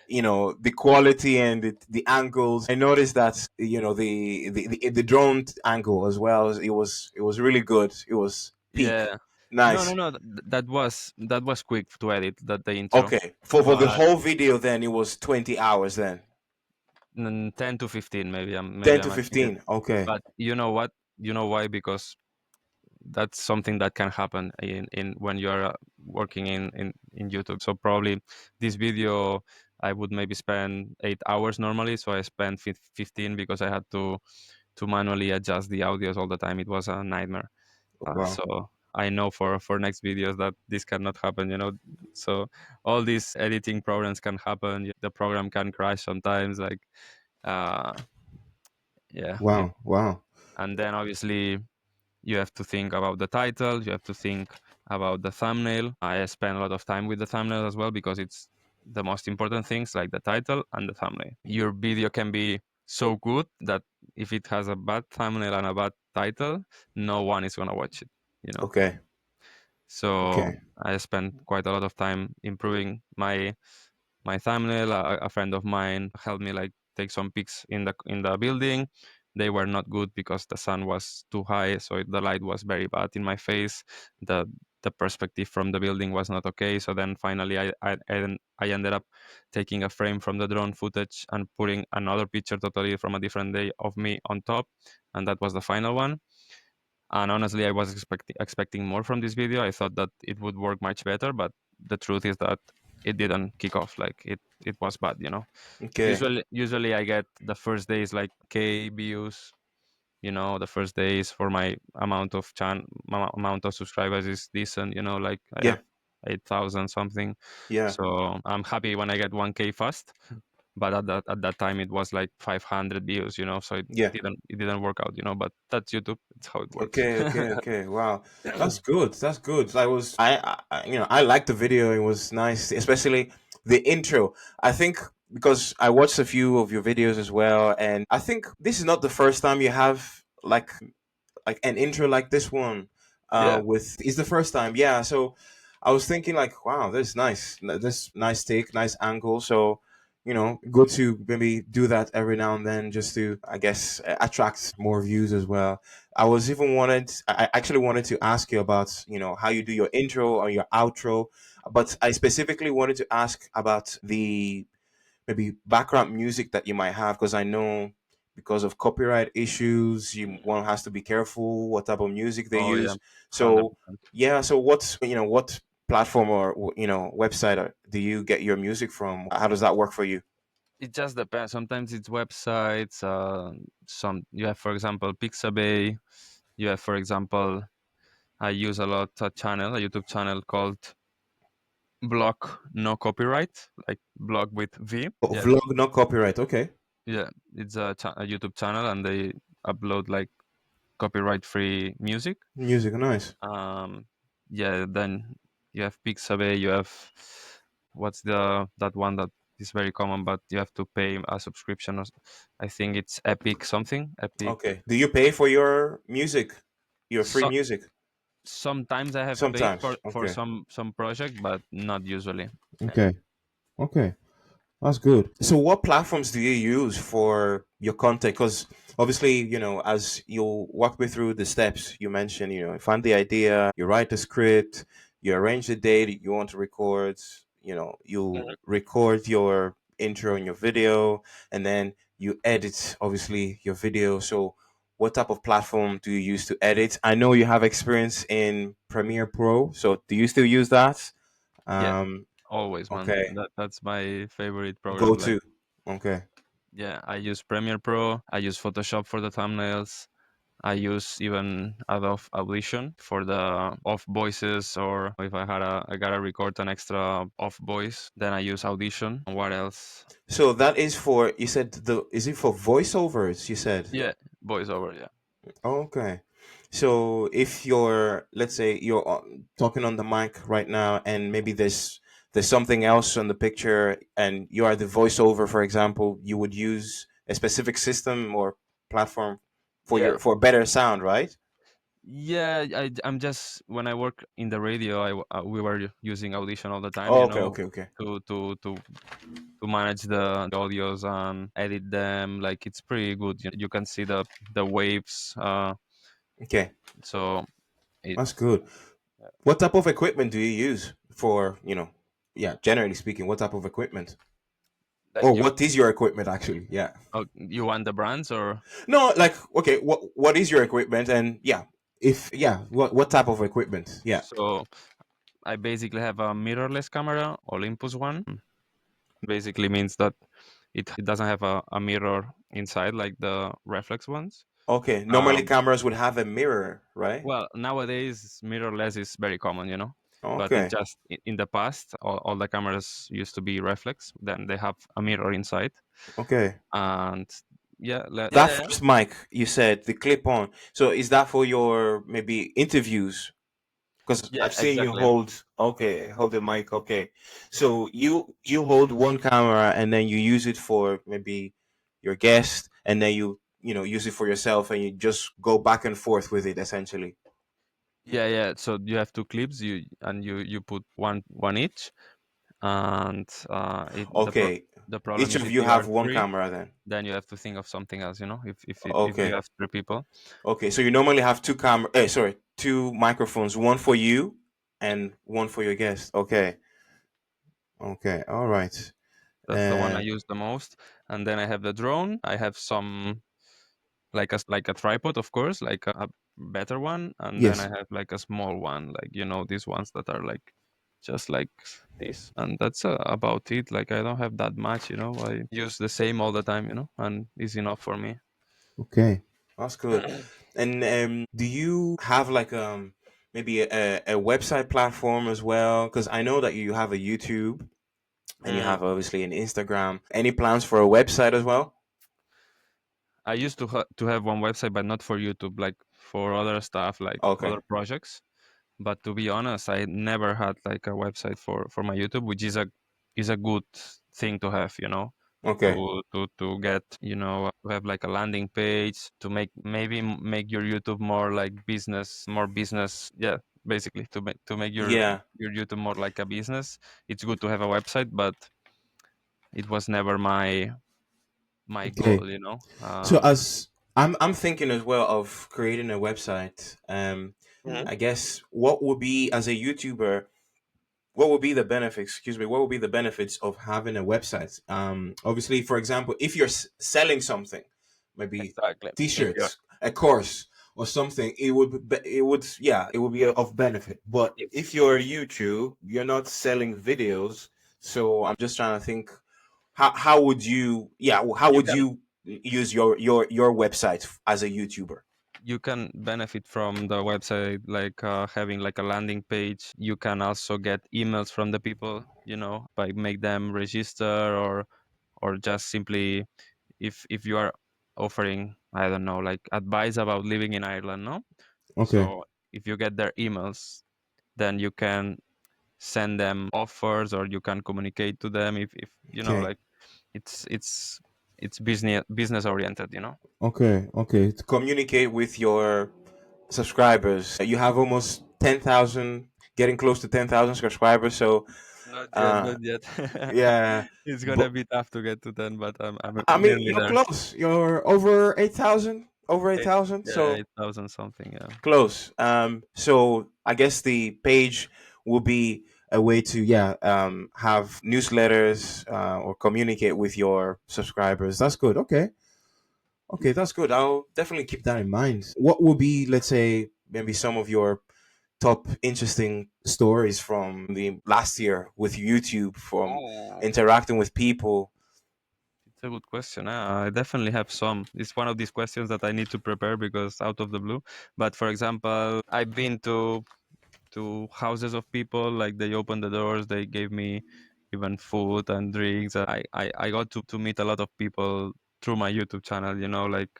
Speaker 2: the quality and the angles. I noticed that the drone angle as well. It was really good. It was peak.
Speaker 1: yeah. No, no,
Speaker 2: Nice.
Speaker 1: no. That was quick to edit, that the intro.
Speaker 2: Okay. For the
Speaker 1: But
Speaker 2: whole video, then it was 20 hours. Then
Speaker 1: 10 to 15, maybe
Speaker 2: ten
Speaker 1: I'm
Speaker 2: to
Speaker 1: adding it.
Speaker 2: 15. Okay.
Speaker 1: But you know what? You know why? Because that's something that can happen in when you are working in YouTube. So probably this video I would maybe spend 8 hours normally. So I spent 15 because I had to manually adjust the audios all the time. It was a nightmare.
Speaker 2: Wow.
Speaker 1: So I know for next videos that this cannot happen. So all these editing programs can happen. The program can crash sometimes. Like, uh, yeah.
Speaker 2: Wow. Wow.
Speaker 1: And then obviously you have to think about the title. You have to think about the thumbnail. I spend a lot of time with the thumbnail as well because it's the most important things, like the title and the thumbnail. Your video can be so good that if it has a bad thumbnail and a bad title, no one is gonna watch it. You know.
Speaker 2: Okay.
Speaker 1: So
Speaker 2: Okay.
Speaker 1: I spent quite a lot of time improving my thumbnail. A friend of mine helped me like take some pics in the building. They were not good because the sun was too high, so the light was very bad in my face. the the perspective from the building was not okay. So then finally I ended up taking a frame from the drone footage and putting another picture totally from a different day of me on top, and that was the final one. And honestly, I was expecting more from this video. I thought that it would work much better, but the truth is that it didn't kick off. Like it was bad, you know.
Speaker 2: Okay.
Speaker 1: Usually I get the first days like K views. You know, the first days for my amount of subscribers is decent. You know, like I
Speaker 2: Yeah.
Speaker 1: have 8,000 something.
Speaker 2: Yeah.
Speaker 1: So I'm happy when I get 1K fast. But at that time it was like 500 views. You know, so it
Speaker 2: Yeah.
Speaker 1: didn't work out. You know, but that's YouTube. It's how it works.
Speaker 2: Okay, okay, okay. Wow, that's good. That's good. I liked the video. It was nice, especially the intro. I think because I watched a few of your videos as well, and I think this is not the first time you have like an intro like this one.
Speaker 1: Yeah.
Speaker 2: With Is the first time, yeah. So I was thinking like, wow, this is nice. This nice take, nice angle. So good to maybe do that every now and then, just to, I guess, attract more views as well. I actually wanted to ask you about how you do your intro or your outro, but I specifically wanted to ask about the maybe background music that you might have, because I know because of copyright issues, one has to be careful what type of music they
Speaker 1: Oh yeah,
Speaker 2: use. So
Speaker 1: 100%.
Speaker 2: yeah, so what platform or website do you get your music from? How does that work for you?
Speaker 1: It just depends. Sometimes it's websites. Some you have, for example, Pixabay. You have, for example, I use a lot a YouTube channel called Blog No Copyright, like blog with V.
Speaker 2: Oh,
Speaker 1: Yeah,
Speaker 2: vlog, not copyright. Okay.
Speaker 1: yeah. It's a YouTube channel, and they upload like copyright-free music.
Speaker 2: Music, nice.
Speaker 1: Um, yeah. Then you have Pixabay. You have what's the that one that is very common, but you have to pay a subscription. I think it's Epic something. Epic.
Speaker 2: Okay. Do you pay for your music, your free
Speaker 1: So
Speaker 2: music?
Speaker 1: sometimes I have paid
Speaker 2: Sometimes.
Speaker 1: for
Speaker 2: Okay.
Speaker 1: some project, but not usually. Yeah.
Speaker 2: Okay. Okay. That's good. So, what platforms do you use for your content? Because obviously, as you'll walk me through the steps you mentioned, you find the idea, you write the script, you arrange the date you want to record, you
Speaker 1: Mhm.
Speaker 2: record your intro and your video, and then you edit, obviously, your video. So, what type of platform do you use to edit? I know you have experience in Premiere Pro, so do you still use that?
Speaker 1: Yeah,
Speaker 2: Um,
Speaker 1: always, man.
Speaker 2: okay,
Speaker 1: That's my favorite
Speaker 2: go
Speaker 1: program. Like,
Speaker 2: to. Okay.
Speaker 1: yeah, I use Premiere Pro. I use Photoshop for the thumbnails. I use even Adobe Audition for the off voices, or if I gotta record an extra off voice, then I use Audition. What else?
Speaker 2: So that is for, you said, is it for voiceovers? You said.
Speaker 1: Yeah, voiceover. Yeah.
Speaker 2: Oh, okay. So if let's say you're talking on the mic right now, and maybe there's something else on the picture, and you are the voiceover, for example, you would use a specific system or platform
Speaker 1: Yeah.
Speaker 2: for better sound, right?
Speaker 1: Yeah, I'm just when I work in the radio, we were using Audition all the time,
Speaker 2: Oh,
Speaker 1: you
Speaker 2: okay,
Speaker 1: know,
Speaker 2: okay, okay,
Speaker 1: to manage the audios and edit them. Like it's pretty good. You can see the waves.
Speaker 2: okay.
Speaker 1: So it
Speaker 2: That's good. What type of equipment do you use for, yeah, generally speaking, what type of equipment?
Speaker 1: like
Speaker 2: Or what is your equipment actually? Yeah.
Speaker 1: you want the brands or
Speaker 2: No, like, okay, what is your equipment? And yeah, if yeah, what type of equipment? Yeah.
Speaker 1: so I basically have a mirrorless camera, Olympus one. Basically means that it doesn't have a mirror inside like the reflex ones.
Speaker 2: Okay. Normally
Speaker 1: Um,
Speaker 2: cameras would have a mirror, right?
Speaker 1: Well, nowadays mirrorless is very common, but it
Speaker 2: Okay.
Speaker 1: just in the past all the cameras used to be reflex. Then they have a mirror inside,
Speaker 2: Okay.
Speaker 1: and yeah,
Speaker 2: That
Speaker 1: yeah,
Speaker 2: first mic you said, the clip on. So is that for your maybe interviews? Because
Speaker 1: yeah,
Speaker 2: I've seen you
Speaker 1: exactly.
Speaker 2: hold the mic. Okay, so you hold one camera and then you use it for maybe your guest, and then you use it for yourself, and you just go back and forth with it essentially.
Speaker 1: Yeah, yeah. So you have two clips, you put one each, and
Speaker 2: Okay,
Speaker 1: the problem
Speaker 2: each
Speaker 1: is
Speaker 2: of
Speaker 1: if
Speaker 2: you
Speaker 1: you are
Speaker 2: have one
Speaker 1: three,
Speaker 2: camera then.
Speaker 1: then you have to think of something else. If you
Speaker 2: Okay,
Speaker 1: have three people,
Speaker 2: okay. So you normally have two camera. Sorry, two microphones. One for you and one for your guest. Okay, okay. All right.
Speaker 1: that's the one I use the most. And then I have the drone. I have some like a tripod, of course, like a better one, and then I
Speaker 2: Yes.
Speaker 1: have like a small one, like these ones that are like just like this, and that's about it. Like I don't have that much. I use the same all the time, and it's enough for me.
Speaker 2: Okay, that's good. And do you have like maybe a website platform as well? Because I know that you have a YouTube and you
Speaker 1: Mm.
Speaker 2: have obviously an Instagram. Any plans for a website as well?
Speaker 1: I used to have one website, but not for YouTube, like for other stuff, like
Speaker 2: Okay.
Speaker 1: other projects. But to be honest, I never had like a website for my YouTube, which is a good thing to have,
Speaker 2: Okay.
Speaker 1: to get, to have like a landing page, to make your YouTube more like more business. Yeah, basically to make
Speaker 2: Yeah.
Speaker 1: your YouTube more like a business. It's good to have a website, but it was never my
Speaker 2: Okay.
Speaker 1: goal.
Speaker 2: So as I'm thinking as well of creating a website.
Speaker 1: Mhm.
Speaker 2: I guess what would be as a YouTuber, what would be the benefits, excuse me, what would be the benefits of having a website? Obviously, for example, if you're selling something, maybe
Speaker 1: Exactly. If you
Speaker 2: t-shirts, a course or something, it would be of benefit. But
Speaker 1: if
Speaker 2: if you're YouTube, you're not selling videos. So I'm just trying to think, how would you, how
Speaker 1: you
Speaker 2: would
Speaker 1: can
Speaker 2: you use your website as a YouTuber?
Speaker 1: you can benefit from the website, like having like a landing page. You can also get emails from the people, by make them register, or just simply, if you are offering, I don't know, like advice about living in Ireland, no?
Speaker 2: Okay.
Speaker 1: So if you get their emails, then you can send them offers, or you can communicate to them, if
Speaker 2: Okay.
Speaker 1: like it's business oriented,
Speaker 2: Okay. Okay. To communicate with your subscribers. You have almost 10,000, getting close to 10,000 subscribers. So,
Speaker 1: Not yet,
Speaker 2: uh,
Speaker 1: not yet.
Speaker 2: yeah,
Speaker 1: It's
Speaker 2: but
Speaker 1: gonna be tough to get to 10, but I'm
Speaker 2: I mean,
Speaker 1: nearly
Speaker 2: you're
Speaker 1: there.
Speaker 2: close. You're over 8,000, over
Speaker 1: Eight,
Speaker 2: 8,000.
Speaker 1: yeah,
Speaker 2: So
Speaker 1: 8,000 something. Yeah.
Speaker 2: close. So I guess the page will be a way to, have newsletters, or communicate with your subscribers. That's good. Okay. Okay, that's good. I'll definitely keep that in mind. What will be, let's say, maybe some of your top interesting stories from the last year with YouTube, from
Speaker 1: Oh,
Speaker 2: interacting with people?
Speaker 1: it's a good question. I definitely have some. It's one of these questions that I need to prepare because out of the blue. But for example, I've been to houses of people. Like they opened the doors, they gave me even food and drinks. I got to meet a lot of people through my YouTube channel. Like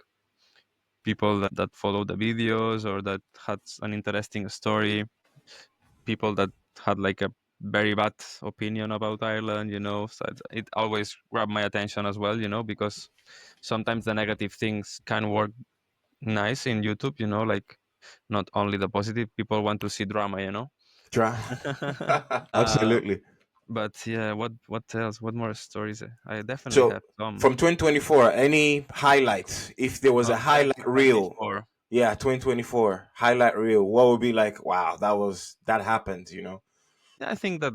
Speaker 1: people that follow the videos, or that had an interesting story, people that had like a very bad opinion about Ireland, so it always grabbed my attention as well, because sometimes the negative things can work nice in YouTube, like not only the positive. People want to see drama,
Speaker 2: Try.
Speaker 1: uh,
Speaker 2: Absolutely.
Speaker 1: but yeah, what else, what more stories? I definitely
Speaker 2: So
Speaker 1: have some.
Speaker 2: from 2024, any highlights? If there was a highlight reel,
Speaker 1: 2024.
Speaker 2: yeah, 2024 highlight reel, what would be like? Wow, that happened.
Speaker 1: I think that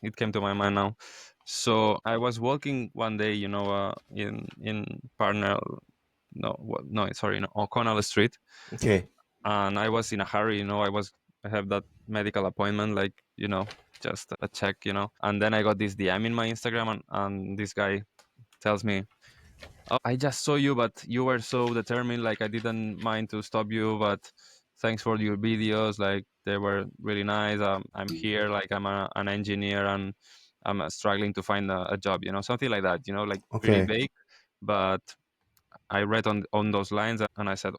Speaker 1: it came to my mind now. So I was walking one day, in Parnell, no, no, sorry, no, O'Connell Street,
Speaker 2: Okay.
Speaker 1: and I was in a hurry. I have that medical appointment, like just a check, and then I got this DM in my Instagram, and this guy tells me, "Oh, I just saw you, but you were so determined. Like I didn't mind to stop you, but thanks for your videos. Like they were really nice. I'm here. Like an engineer, and I'm struggling to find a job. Something like that. Like really
Speaker 2: Okay.
Speaker 1: vague. But I read on those lines, and I said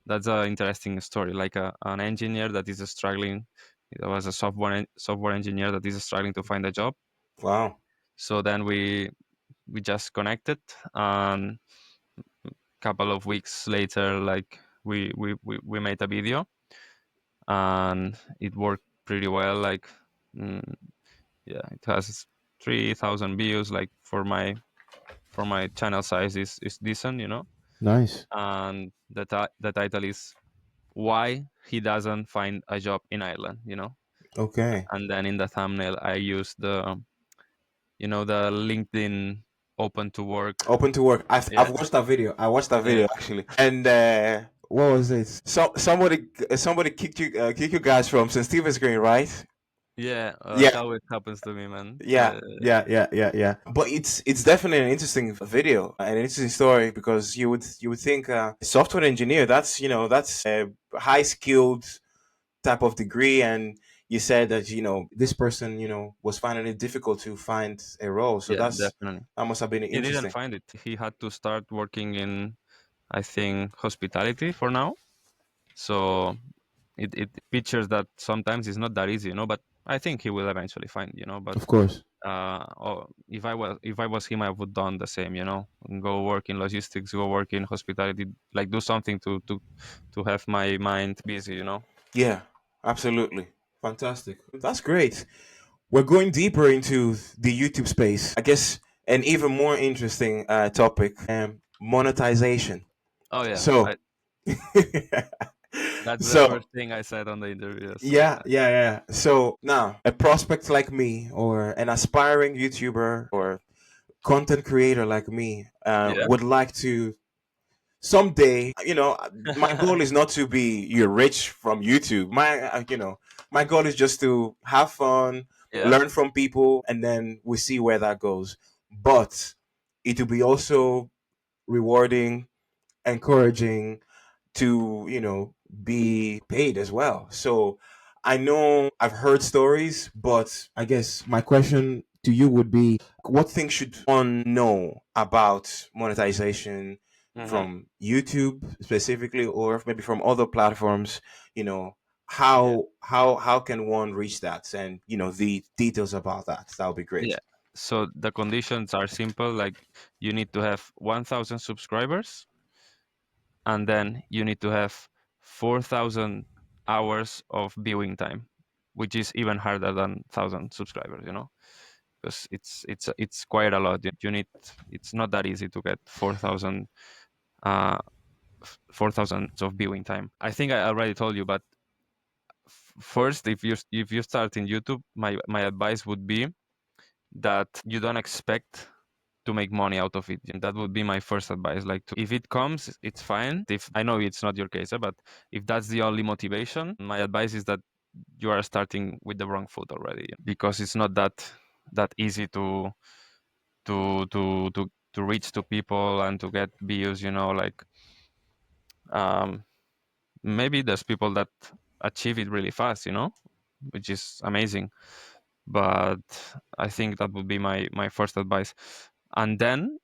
Speaker 1: that's an interesting story. Like an engineer that is struggling. It was a software engineer that is struggling to find a job.
Speaker 2: Wow.
Speaker 1: So then we just connected, and couple of weeks later, like we made a video, and it worked pretty well. Like, mm, yeah, it has 3,000 views. Like for my channel size is decent, you know.
Speaker 2: Nice.
Speaker 1: And the title is why he doesn't find a job in Ireland, you know.
Speaker 2: Okay.
Speaker 1: And then in the thumbnail, I use the the LinkedIn open to work.
Speaker 2: Open to work. I've
Speaker 1: Yeah,
Speaker 2: watched that video. I watched that
Speaker 1: yeah,
Speaker 2: video actually. And what was it? Somebody kicked you guys from St. Stephen's Green, right?
Speaker 1: yeah.
Speaker 2: Yeah.
Speaker 1: It always happens to me, man.
Speaker 2: Yeah, yeah. But it's definitely an interesting video, an interesting story, because you would think software engineer, that's a high skilled type of degree, and you said that this person was finding it difficult to find a role, so
Speaker 1: Yeah, definitely.
Speaker 2: that must have been
Speaker 1: He didn't
Speaker 2: interesting.
Speaker 1: find it. He had to start working in, I think, hospitality for now. So it pictures that sometimes it's not that easy, you know. But I think he will eventually find, you know. But
Speaker 2: Of course.
Speaker 1: if I was him, I would done the same, you know. Go work in logistics, go work in hospitality, like do something to have my mind busy, you know.
Speaker 2: Yeah, absolutely. Fantastic. That's great. We're going deeper into the YouTube space. I guess an even more interesting topic, monetization.
Speaker 1: Oh yeah,
Speaker 2: So,
Speaker 1: that's the
Speaker 2: so
Speaker 1: first thing I said on the interview. So
Speaker 2: yeah, yeah, yeah. So now, a prospect like me, or an aspiring YouTuber, or content creator like me,
Speaker 1: yeah,
Speaker 2: would like to someday. My goal is not to be you rich from YouTube. My goal is just to have fun,
Speaker 1: yeah,
Speaker 2: learn from people, and then we see where that goes. But it will be also rewarding, encouraging to be paid as well. So I know I've heard stories, but I guess my question to you would be, what things should one know about monetization
Speaker 1: hmm,
Speaker 2: from YouTube specifically, or maybe from other platforms? you know
Speaker 1: yeah,
Speaker 2: how can one reach that, and the details about that would be
Speaker 1: yeah.
Speaker 2: great.
Speaker 1: So the conditions are simple. Like you need to have 1,000 subscribers, and then you need to have 4,000 hours of viewing time, which is even harder than 1,000 subscribers, you know, because it's quite a lot. You need It's not that easy to get 4,000 uh 4,000 of viewing time. I think I already told you, but first, if you start in YouTube, my advice would be that you don't expect to make money out of it. And that would be my first advice. Like, if it comes, it's fine. If I know it's not your case, but if that's the only motivation, my advice is that you are starting with the wrong foot already, because it's not that easy to reach to people and to get views. You know, like, um, maybe there's people that achieve it really fast. You know, which is amazing. But I think that would be my first advice. And then,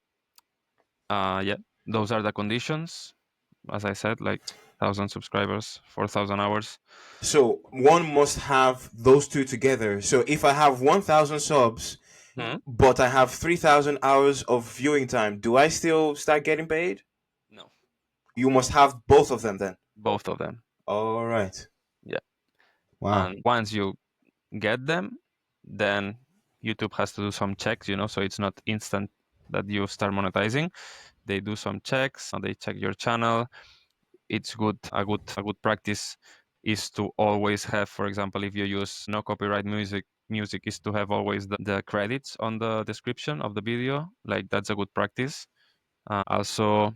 Speaker 1: yeah, those are the conditions. As I said, like 1,000 subscribers, 4,000 hours.
Speaker 2: So one must have those two together. So if I have 1,000 subs,
Speaker 1: Hmm?
Speaker 2: but I have 3,000 hours of viewing time, do I still start getting paid?
Speaker 1: No,
Speaker 2: You must have both of them then.
Speaker 1: both of them.
Speaker 2: All right.
Speaker 1: Yeah.
Speaker 2: Wow.
Speaker 1: And once you get them, then YouTube has to do some checks, you know, so it's not instant that you start monetizing. They do some checks, they check your channel. It's good. A good practice is to always have, for example, if you use no copyright music is to have always the credits on the description of the video. Like, that's a good practice. Also,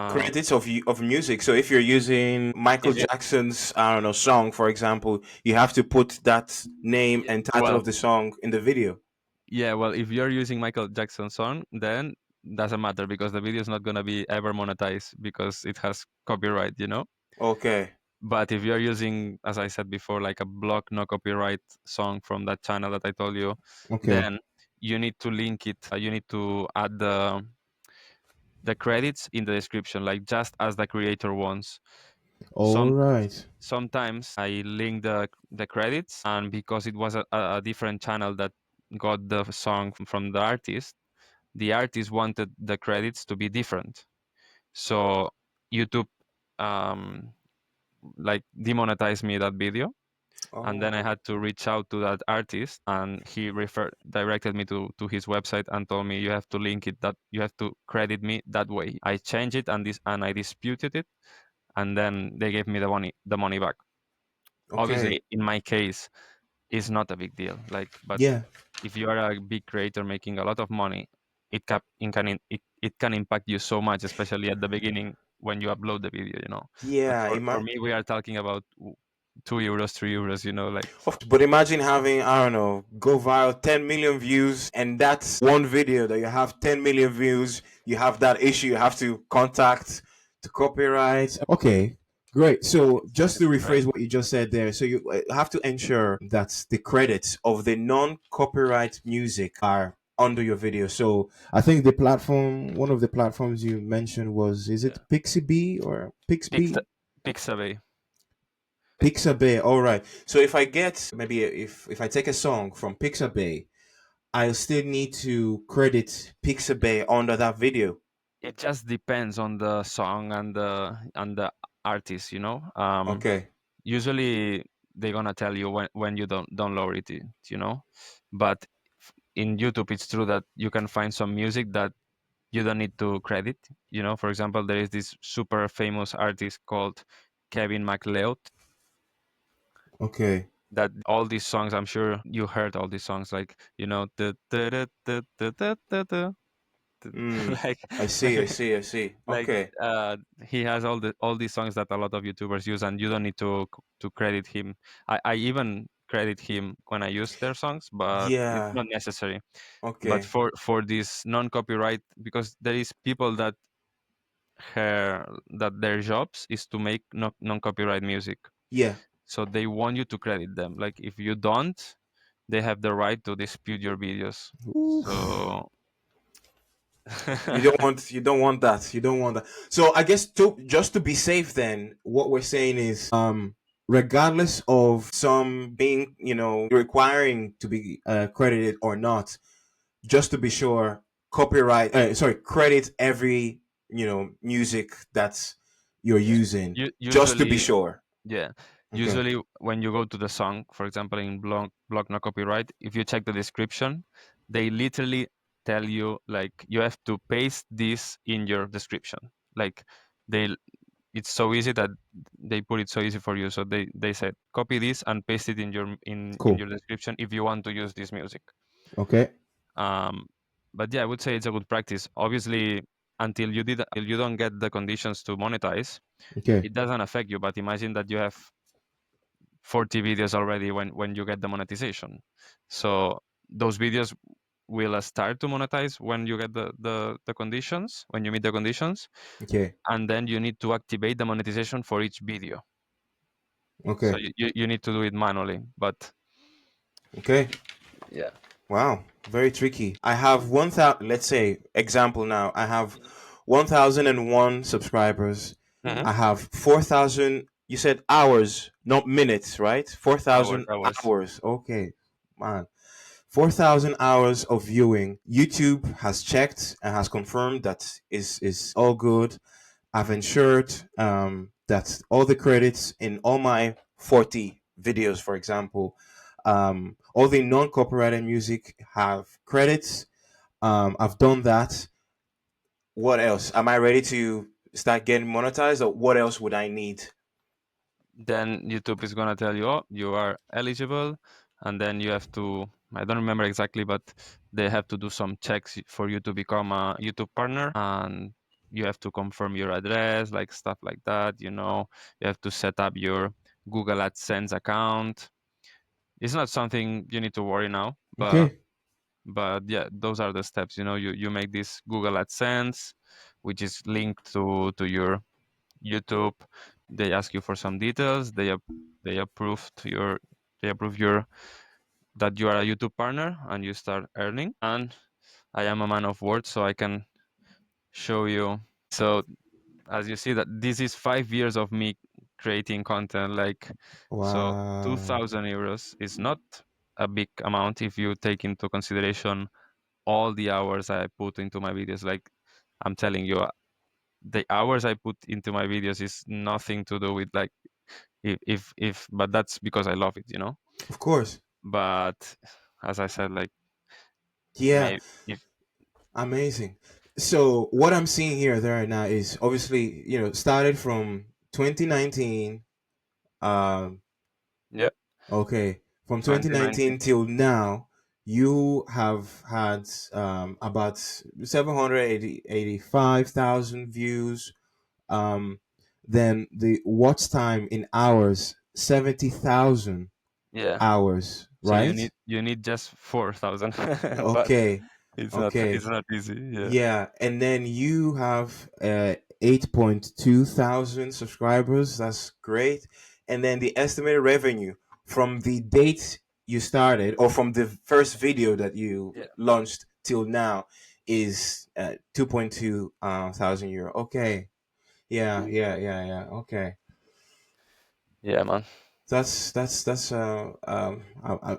Speaker 2: Credits of music. So if you're using Michael
Speaker 1: if you
Speaker 2: Jackson's, I don't know, song, for example, you have to put that name
Speaker 1: yeah,
Speaker 2: and title
Speaker 1: well,
Speaker 2: of the song in the video.
Speaker 1: yeah, well, if you're using Michael Jackson song, then doesn't matter, because the video is not gonna be ever monetized because it has copyright, you know.
Speaker 2: Okay.
Speaker 1: But if you're using, as I said before, like a block no copyright song from that channel that I told you,
Speaker 2: Okay.
Speaker 1: then you need to link it. You need to add the credits in the description, like just as the creator wants.
Speaker 2: All
Speaker 1: Some
Speaker 2: right.
Speaker 1: Sometimes I link the credits, and because it was a different channel that got the song from the artist wanted the credits to be different. So YouTube um, like demonetize me that video, and then I
Speaker 2: Oh,
Speaker 1: had to reach out to that artist, and he referred directed me to his website and told me you have to link it, that you have to credit me that way. I changed it, and I disputed it, and then they gave me the money back.
Speaker 2: okay.
Speaker 1: Obviously, in my case, it's not a big deal. Like, but
Speaker 2: Yeah.
Speaker 1: if you are a big creator making a lot of money, it can impact you so much, especially at the beginning when you upload the video. But
Speaker 2: Yeah,
Speaker 1: for me, we are talking about 2 euros, 3 euros. Like,
Speaker 2: but imagine having, I don't know, go viral, 10 million views, and that's one video that you have 10 million views. You have that issue you have to contact to copyright. Okay, great. So just to
Speaker 1: right?
Speaker 2: rephrase what you just said there, so you have to ensure that the credits of the non-copyright music are under your video. So I think the platform, one of the platforms you mentioned was, is it
Speaker 1: Yeah.
Speaker 2: Pixabay or
Speaker 1: Pixa,
Speaker 2: Pixby?
Speaker 1: Pixabay.
Speaker 2: Pixabay. All right. So if I get maybe if I take a song from Pixabay, I'll still need to credit Pixabay under that video.
Speaker 1: It just depends on the song and the artist.
Speaker 2: Okay.
Speaker 1: Usually they're gonna tell you when you don't lower it. But in YouTube, it's true that you can find some music that you don't need to credit. For example, there is this super famous artist called Kevin MacLeod,
Speaker 2: Okay.
Speaker 1: that all these songs, I'm sure you heard all these songs, like,
Speaker 2: Hmm.
Speaker 1: like
Speaker 2: I see. I see. I see.
Speaker 1: like
Speaker 2: Okay.
Speaker 1: he has all these songs that a lot of YouTubers use, and you don't need to credit him. I even credit him when I use their songs, but it's
Speaker 2: Yeah.
Speaker 1: not necessary. But
Speaker 2: Okay.
Speaker 1: for this non-copyright, because there is people that their jobs is to make non-copyright music,
Speaker 2: Yeah.
Speaker 1: so they want you to credit them. Like, if you don't, they have the right to dispute your videos.
Speaker 2: Oof.
Speaker 1: So
Speaker 2: You don't want that. You don't want that. So I guess to just to be safe then, what we're saying is regardless of some being, requiring to be credited or not, just to be sure, copyright sorry, credit every, music that's you're
Speaker 1: yeah,
Speaker 2: using, just to be
Speaker 1: usually,
Speaker 2: sure.
Speaker 1: yeah,
Speaker 2: Okay.
Speaker 1: usually when you go to the song, for example, in blog no copyright, if you check the description, they literally tell you, like, you have to paste this in your description. Like, they it's so easy that they put it so easy for you. So they said, copy this and paste it in
Speaker 2: Cool.
Speaker 1: your description if you want to use this music.
Speaker 2: Okay.
Speaker 1: um but yeah, I would say it's a good practice. Obviously, until you don't get the conditions to monetize,
Speaker 2: Okay.
Speaker 1: it doesn't affect you. But imagine that you have 40 videos already when you get the monetization. So those videos will start to monetize when you get the conditions, when you meet the conditions,
Speaker 2: Okay.
Speaker 1: and then you need to activate the monetization for each video. So
Speaker 2: Okay.
Speaker 1: you need to do it manually. But
Speaker 2: Okay.
Speaker 1: yeah.
Speaker 2: Wow, very tricky. I have 1,000, let's say, example now. I have 1,001 subscribers.
Speaker 1: Mhm.
Speaker 2: I have 4,000, you said hours, not minutes, right?
Speaker 1: Hours,
Speaker 2: 4,000
Speaker 1: hours.
Speaker 2: hours. Okay, man. 4,000 hours of viewing. YouTube has checked and has confirmed that is all good. I've ensured that all the credits in all my 40 videos, for example, all the non-copyrighted music have credits. I've done that. What else? Am I ready to start getting monetized, or what else would I need?
Speaker 1: Then YouTube is gonna tell you, oh, you are eligible, and then you have to. I don't remember exactly, but they have to do some checks for you to become a YouTube partner, and you have to confirm your address, like stuff like that. You have to set up your Google AdSense account. It's not something you need to worry now, but
Speaker 2: Okay.
Speaker 1: yeah, those are the steps. You make this Google AdSense, which is linked to your YouTube. They ask you for some details. They approve your that you are a YouTube partner, and you start earning. And I am a man of words, so I can show you. So, as you see, that this is 5 years of me creating content. Like, so
Speaker 2: Wow.
Speaker 1: 2,000 euros is not a big amount if you take into consideration all the hours I put into my videos. Like, I'm telling you, the hours I put into my videos is nothing to do with, like, If but that's because I love it, you know.
Speaker 2: Of course.
Speaker 1: But as I said, like
Speaker 2: Yeah.
Speaker 1: maybe if
Speaker 2: Amazing. So what I'm seeing here there right now is obviously, started from 2019. Um,
Speaker 1: yeah,
Speaker 2: okay, from
Speaker 1: 2019.
Speaker 2: 2019 till now, you have had about 785,000 views. Um, then the watch time in hours, 70,000
Speaker 1: Yeah.
Speaker 2: hours,
Speaker 1: So
Speaker 2: right?
Speaker 1: you need just 4,000, but
Speaker 2: Okay,
Speaker 1: it's
Speaker 2: okay.
Speaker 1: not easy. Yeah.
Speaker 2: Yeah, and then you have 8.2 thousand subscribers. That's great. And then the estimated revenue from the date you started, or from the first video that you
Speaker 1: Yeah.
Speaker 2: launched till now, is 2.2 thousand euro. Okay. Yeah, yeah, yeah, yeah. Okay.
Speaker 1: Yeah, man.
Speaker 2: That's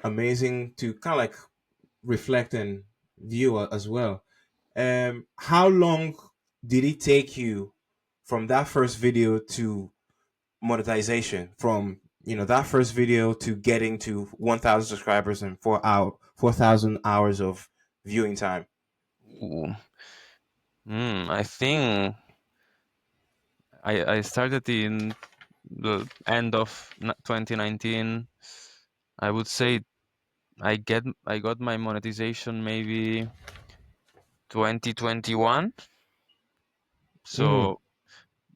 Speaker 2: amazing to kind of like reflect and view as well. How long did it take you from that first video to monetization? From that first video to getting to 1,000 subscribers and 4,000 hours of viewing time.
Speaker 1: Ooh. I think I started in the end of 2019. I would say I got my monetization maybe 2021.
Speaker 2: Mm,
Speaker 1: So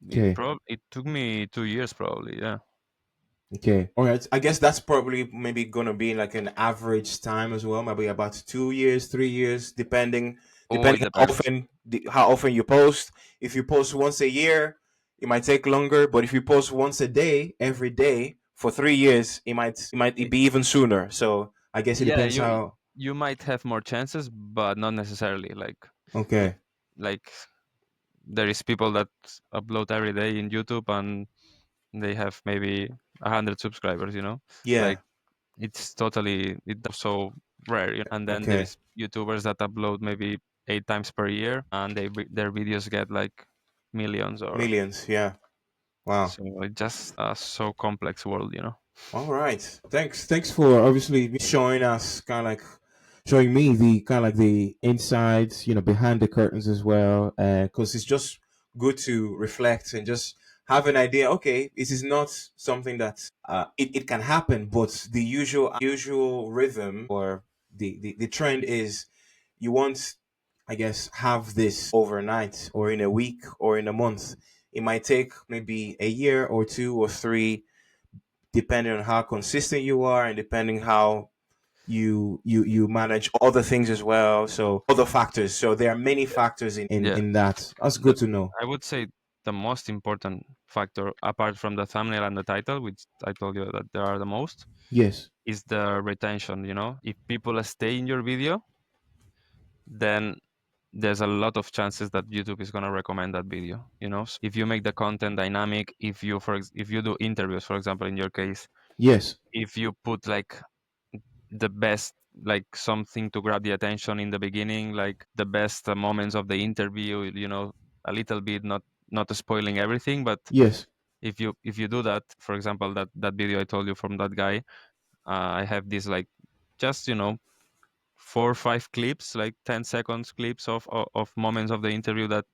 Speaker 2: okay.
Speaker 1: it took me 2 years probably. Yeah.
Speaker 2: Okay. All right. I guess that's probably maybe gonna be like an average time as well. Maybe about 2 years, 3 years, depending
Speaker 1: Oh, it
Speaker 2: how
Speaker 1: depends.
Speaker 2: often you post. If you post once a year, it might take longer. But if you post once a day, every day for 3 years, it might
Speaker 1: Y-
Speaker 2: be even sooner. So I guess it
Speaker 1: Yeah,
Speaker 2: depends how.
Speaker 1: you might have more chances, but not necessarily. If
Speaker 2: Okay.
Speaker 1: like there is people that upload every day in YouTube and they have maybe 100 subscribers, you know,
Speaker 2: Yeah.
Speaker 1: like it's totally so rare. And then there
Speaker 2: Okay.
Speaker 1: is YouTubers that upload maybe 8 times per year, and their videos get like millions or
Speaker 2: Millions. Yeah. Wow.
Speaker 1: so. It's just a so complex world, you know.
Speaker 2: All right. Thanks for obviously showing us kind of like showing me the kind of like the insides, behind the curtains as well. Because it's just good to reflect and just have an idea. Okay, this is not something that it can happen, but the usual rhythm or the trend is you want, I guess, have this overnight or in a week or in a month. It might take maybe a year or two or three depending on how consistent you are and depending how you manage other things as well, so other factors, so there are many factors in
Speaker 1: Yeah,
Speaker 2: in that. That's
Speaker 1: the
Speaker 2: good to know.
Speaker 1: I would say the most important factor, apart from the thumbnail and the title, which I told you that there are the most,
Speaker 2: Yes.
Speaker 1: is the retention. You know, if people stay in your video, then there's a lot of chances that YouTube is gonna recommend that video. You know, so if you make the content dynamic, if you do interviews, for example, in your case,
Speaker 2: Yes.
Speaker 1: if you put like the best, like something to grab the attention in the beginning, like the best moments of the interview, you know, a little bit, not spoiling everything, but
Speaker 2: Yes.
Speaker 1: if you do that, for example, that video I told you from that guy, I have this like just, you know, 4 or 5 clips, like 10 seconds clips of moments of the interview that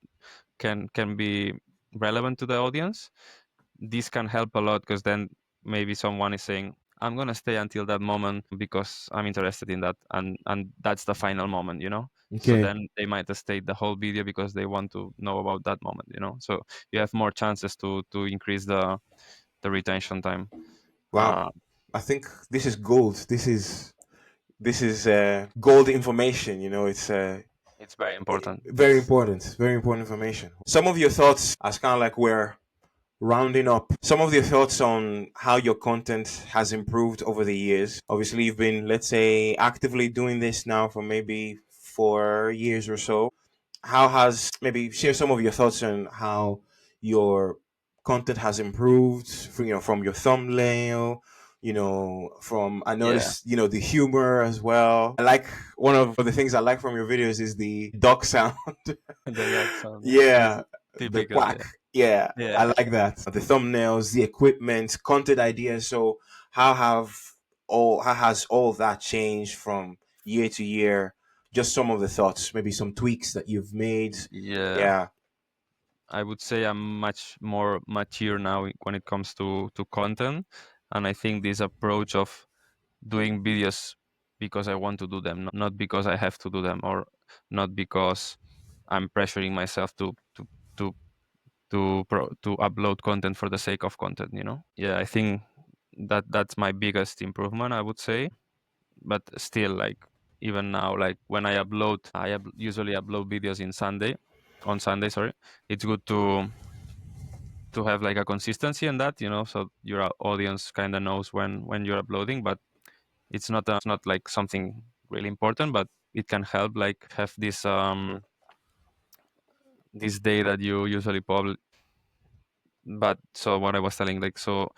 Speaker 1: can be relevant to the audience. This can help a lot because then maybe someone is saying, I'm gonna stay until that moment because I'm interested in that, and that's the final moment, you know. So
Speaker 2: Okay.
Speaker 1: then they might stay the whole video because they want to know about that moment, you know. So you have more chances to increase the retention time.
Speaker 2: Wow.
Speaker 1: uh,
Speaker 2: I think this is gold. This is gold information. It's
Speaker 1: it's very important.
Speaker 2: very
Speaker 1: It's
Speaker 2: important, very important information. Some of your thoughts as kind of like we're rounding up, some of your thoughts on how your content has improved over the years. Obviously, you've been, let's say, actively doing this now for maybe 4 years or so. How has, maybe share some of your thoughts on how your content has improved from your thumbnail, from, I
Speaker 1: yeah.
Speaker 2: noticed, the humor as well. I like, one of the things I like from your videos is the dog sound.
Speaker 1: The dog sound, yeah, it's
Speaker 2: Yeah, the
Speaker 1: typical.
Speaker 2: quack.
Speaker 1: Yeah,
Speaker 2: Yeah, I
Speaker 1: Yeah.
Speaker 2: like that. The thumbnails, the equipment, content ideas. So how has all that changed from year to year? Just some of the thoughts, maybe some tweaks that you've made.
Speaker 1: Yeah.
Speaker 2: Yeah,
Speaker 1: I would say I'm much more mature now when it comes to content, and I think this approach of doing videos because I want to do them, not because I have to do them, or not because I'm pressuring myself to to upload content for the sake of content. Yeah, I think that's my biggest improvement, I would say. But still, like, even now, like when usually upload videos on Sunday, sorry. It's good to have like a consistency in that, so your audience kind of knows when you're uploading. But it's not like something really important, but it can help, like, have this day that you usually publish. But so what I was telling, like, so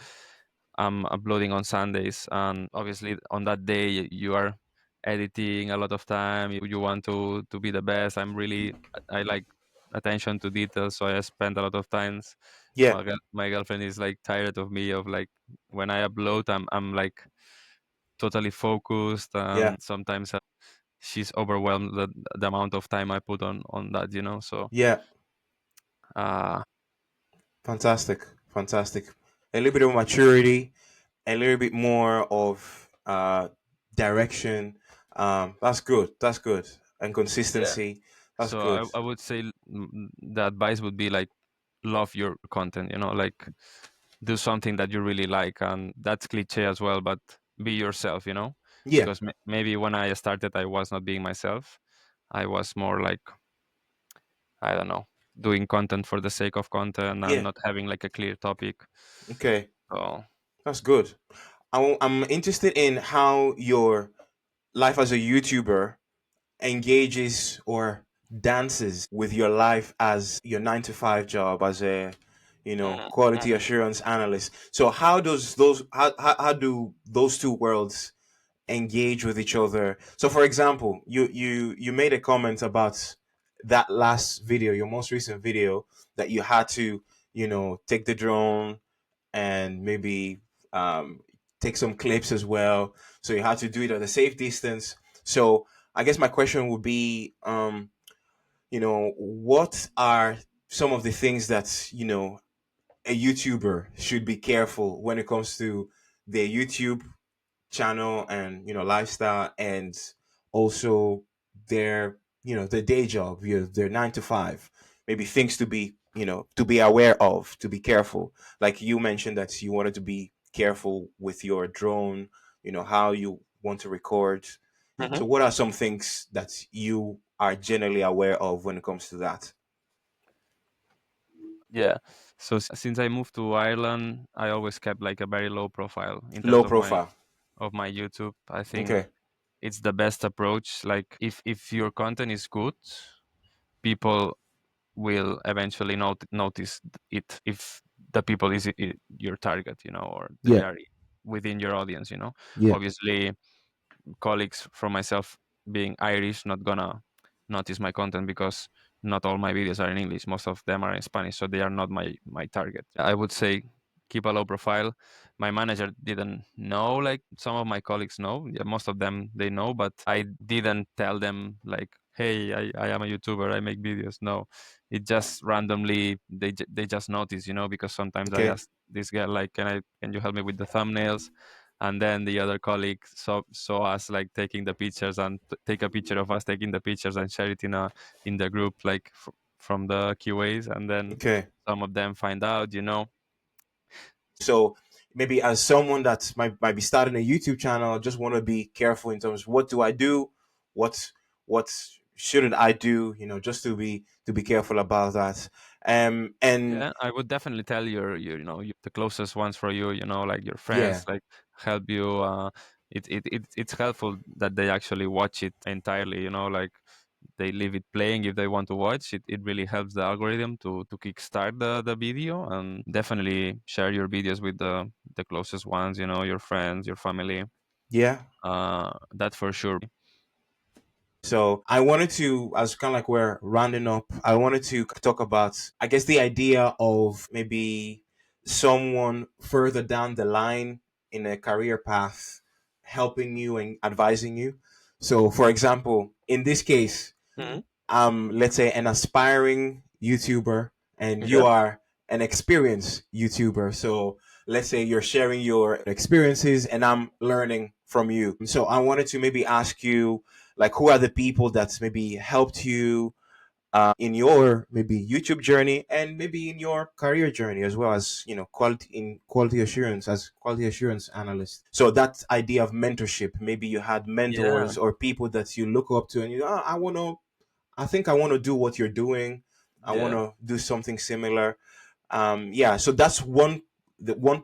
Speaker 1: I'm uploading on Sundays, and obviously on that day you are editing a lot of time. You want to be the best. I like attention to detail, so I spend a lot of times.
Speaker 2: yeah,
Speaker 1: My girlfriend is like tired of me, of like when I upload, I'm like totally focused,
Speaker 2: yeah,
Speaker 1: and sometimes she's overwhelmed the amount of time I put on that. So
Speaker 2: yeah.
Speaker 1: uh
Speaker 2: Fantastic, fantastic. A little bit of maturity, a little bit more of direction. That's good. That's good. And
Speaker 1: yeah.
Speaker 2: consistency. That's
Speaker 1: So
Speaker 2: good.
Speaker 1: I would say the advice would be like love your content, like do something that you really like. And that's cliche as well, but be yourself,
Speaker 2: Yeah,
Speaker 1: because maybe when I started, I was not being myself. I was more like, I don't know, doing content for the sake of content and
Speaker 2: yeah.
Speaker 1: not having like a clear topic.
Speaker 2: Okay,
Speaker 1: So
Speaker 2: that's good. I'm interested in how your life as a YouTuber engages or dances with your life as your 9 to 5 job as a
Speaker 1: mhm,
Speaker 2: quality
Speaker 1: mhm.
Speaker 2: assurance analyst. So how do those two worlds engage with each other? So for example, you made a comment about that last video, your most recent video, that you had to take the drone and maybe um, take some clips as well. So you had to do it at a safe distance. So I guess my question would be, what are some of the things that a YouTuber should be careful when it comes to their YouTube channel and lifestyle, and also their day job, their 9 to 5, maybe things to be to be aware of, to be careful, like you mentioned that you wanted to be careful with your drone, how you want to record.
Speaker 1: Mhm.
Speaker 2: So what are some things that you are generally aware of when it comes to that?
Speaker 1: Yeah. So since I moved to Ireland, I always kept like a very low profile in terms
Speaker 2: Low
Speaker 1: of my
Speaker 2: profile.
Speaker 1: YouTube. I think
Speaker 2: Okay.
Speaker 1: it's the best approach. Like, if your content is good, people will eventually notice it, if the people is your target, or they
Speaker 2: Yeah.
Speaker 1: are within your audience.
Speaker 2: Yeah.
Speaker 1: Obviously, colleagues from myself being Irish not gonna notice my content, because not all my videos are in English. Most of them are in Spanish, so they are not my target. I would say keep a low profile. My manager didn't know, like some of my colleagues know. Yeah, most of them they know, but I didn't tell them like, hey, I am a YouTuber, I make videos. No, it just randomly they just notice, because sometimes I
Speaker 2: Okay.
Speaker 1: ask this girl like, can you help me with the thumbnails? And then the other colleague saw us like taking the pictures, and take a picture of us taking the pictures and share it in the group, like from the QAs. And then
Speaker 2: Okay.
Speaker 1: some of them find out.
Speaker 2: So maybe as someone that might be starting a YouTube channel, just want to be careful in terms of what do I do, what what shouldn't I do, just to be careful about that. And
Speaker 1: Yeah, I would definitely tell the closest ones for you, like your
Speaker 2: yeah,
Speaker 1: friends, like help you. It's helpful that they actually watch it entirely, like they leave it playing if they want to watch it. It really helps the algorithm to kickstart the video. And definitely share your videos with the closest ones, your friends, your family.
Speaker 2: yeah,
Speaker 1: That for sure.
Speaker 2: So I wanted to, as kind of like we're rounding up, I wanted to talk about, I guess, the idea of maybe someone further down the line in a career path helping you and advising you. So, for example, in this case,
Speaker 1: Hmm.
Speaker 2: let's say an aspiring YouTuber and you
Speaker 1: Okay.
Speaker 2: are an experienced YouTuber. So let's say you're sharing your experiences and I'm learning from you. So I wanted to maybe ask you, like, who are the people that maybe helped you in your maybe YouTube journey and maybe in your career journey as well, as quality assurance, as quality assurance analyst. So that idea of mentorship, maybe you had
Speaker 1: Yeah.
Speaker 2: mentors or people that you look up to and you, I think I want to do what you're doing. I want
Speaker 1: Yeah.
Speaker 2: to do something similar. Yeah, so that's one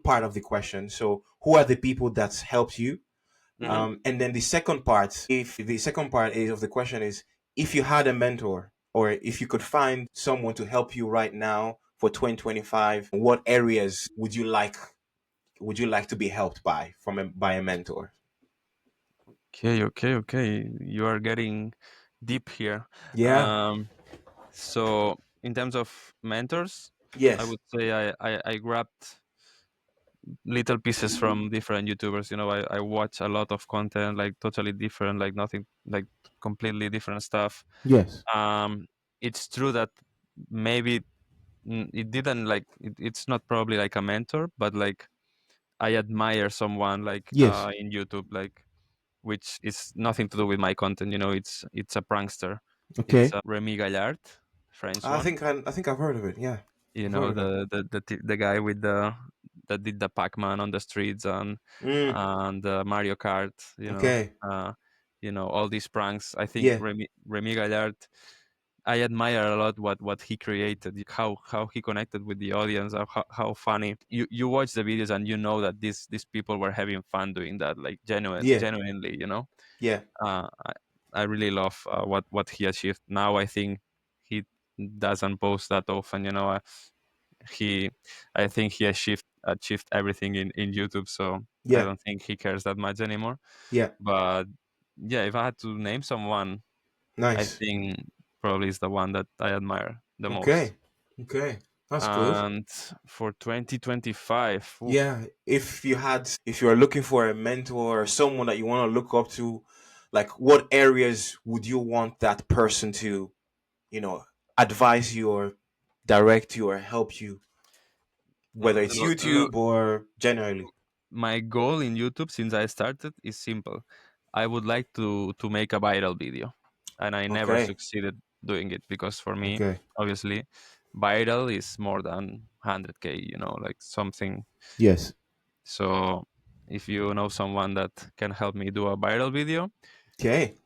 Speaker 2: part of the question. So who are the people that's helped you?
Speaker 1: Hmm.
Speaker 2: And then the second part, if the second part is of the question is, if you had a mentor or if you could find someone to help you right now for 2025, what areas would you like to be helped by a mentor?
Speaker 1: Okay. Okay. Okay. You are getting deep here.
Speaker 2: Yeah.
Speaker 1: Um, so in terms of mentors, I
Speaker 2: Yes.
Speaker 1: would say I grabbed little pieces from different YouTubers. I watch a lot of content, like totally different, like nothing, like completely different stuff.
Speaker 2: Yes.
Speaker 1: Um, it's true that maybe it didn't like it's not probably like a mentor, but like I admire someone like
Speaker 2: Yes.
Speaker 1: in YouTube, like which is nothing to do with my content. It's a prankster. It's
Speaker 2: Okay.
Speaker 1: Remy Gallard, French
Speaker 2: I
Speaker 1: one.
Speaker 2: think I think I've heard of it. Yeah,
Speaker 1: You
Speaker 2: I've
Speaker 1: know
Speaker 2: heard of him.
Speaker 1: the guy with the that did the Pac-Man on the streets
Speaker 2: Mm,
Speaker 1: and Mario Kart.
Speaker 2: okay.
Speaker 1: All these pranks. I think
Speaker 2: Yeah.
Speaker 1: Remy Gallard. I admire a lot what he created, how he connected with the audience, how funny. You watch the videos and you know that these people were having fun doing that, like
Speaker 2: Yeah.
Speaker 1: genuinely.
Speaker 2: Yeah.
Speaker 1: I really love what he achieved. Now I think he doesn't post that often. He I think he achieved everything in YouTube, so I
Speaker 2: Yeah.
Speaker 1: don't think he cares that much anymore.
Speaker 2: Yeah.
Speaker 1: But yeah, if I had to name someone, I
Speaker 2: Nice.
Speaker 1: think probably is the one that I admire the most.
Speaker 2: Okay. Okay. That's good.
Speaker 1: And for 2025,
Speaker 2: Yeah. If you are looking for a mentor or someone that you want to look up to, like what areas would you want that person to, you know, advise you or direct you or help you, whether it's YouTube or generally?
Speaker 1: my goal in YouTube since I started is simple. I would like to make a viral video, and I never
Speaker 2: Okay.
Speaker 1: succeeded doing it because for me,
Speaker 2: Okay.
Speaker 1: obviously, viral is more than 100K. Like something.
Speaker 2: Yes.
Speaker 1: So if you know someone that can help me do a viral video,
Speaker 2: Okay.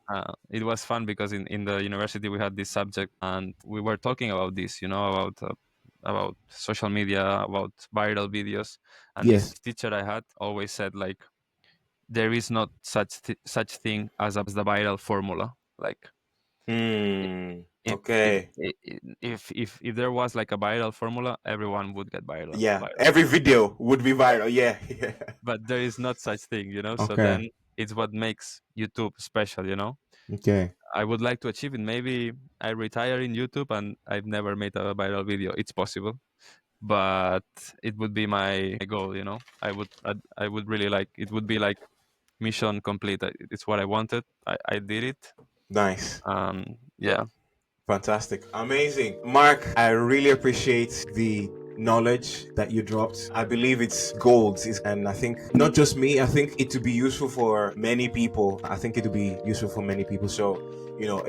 Speaker 1: it was fun because in the university we had this subject and we were talking about this, about social media, about viral videos, and this
Speaker 2: Yes.
Speaker 1: teacher I had always said like there is not such thing as the viral formula. Like
Speaker 2: Hmm.
Speaker 1: if if
Speaker 2: Okay.
Speaker 1: if there was like a viral formula, everyone would get viral.
Speaker 2: Yeah,
Speaker 1: Viral.
Speaker 2: every video would be viral. Yeah, yeah.
Speaker 1: But there is not such thing. So
Speaker 2: Okay,
Speaker 1: then it's what makes YouTube special.
Speaker 2: okay,
Speaker 1: I would like to achieve it. Maybe I retire in YouTube and I've never made a viral video. It's possible, but it would be my goal. I would really like it. Would be like mission complete. It's what I wanted. I did it.
Speaker 2: nice,
Speaker 1: Yeah,
Speaker 2: fantastic, amazing. Mark, I really appreciate the knowledge that you dropped. I believe it's gold, and I think not just me. I think it to be useful for many people. I think it to be useful for many people. So,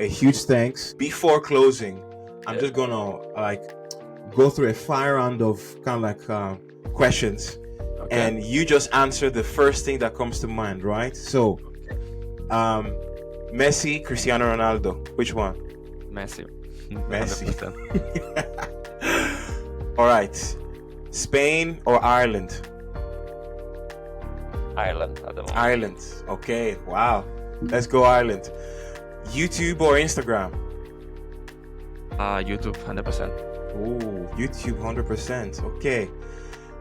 Speaker 2: a huge thanks. Before closing, I'm
Speaker 1: yeah.
Speaker 2: just gonna like go through a fire round of kind of like questions,
Speaker 1: Okay.
Speaker 2: and you just answer the first thing that comes to mind, right? So, um, Messi, Cristiano Ronaldo, which one?
Speaker 1: Massive.
Speaker 2: Messi.
Speaker 1: 100%.
Speaker 2: All right, Spain or Ireland?
Speaker 1: Ireland at the moment.
Speaker 2: Ireland. Okay, wow. Let's go Ireland. YouTube or Instagram?
Speaker 1: YouTube 100%.
Speaker 2: Ooh, YouTube 100%. Okay.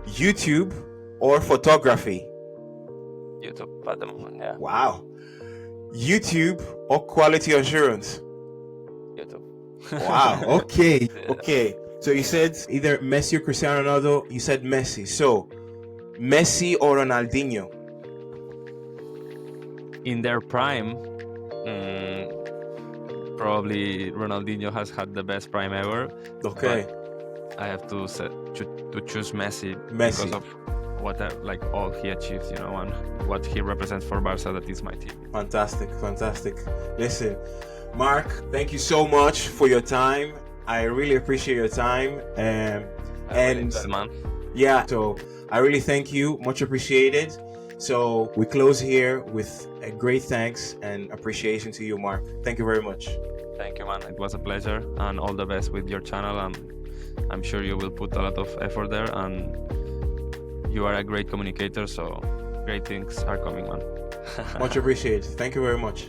Speaker 2: YouTube or photography?
Speaker 1: YouTube at the moment. Yeah.
Speaker 2: Wow. YouTube or quality assurance?
Speaker 1: YouTube.
Speaker 2: Wow. Okay.
Speaker 1: Yeah.
Speaker 2: Okay. So you said either Messi or Cristiano Ronaldo. You said Messi. So Messi or Ronaldinho?
Speaker 1: In their prime, probably Ronaldinho has had the best prime ever.
Speaker 2: Okay.
Speaker 1: But I have to choose Messi,
Speaker 2: Messi.
Speaker 1: because of what all he achieved, and what he represents for Barca. That is my team.
Speaker 2: Fantastic. Fantastic. Listen, Mark, thank you so much for your time. I really appreciate your time.
Speaker 1: I really enjoyed, man.
Speaker 2: Yeah, so I really thank you. Much appreciated. So we close here with a great thanks and appreciation to you, Mark. Thank you very much.
Speaker 1: Thank you, man. It was a pleasure, and all the best with your channel. And I'm sure you will put a lot of effort there, and you are a great communicator, so great things are coming, man.
Speaker 2: Much appreciated. Thank you very much.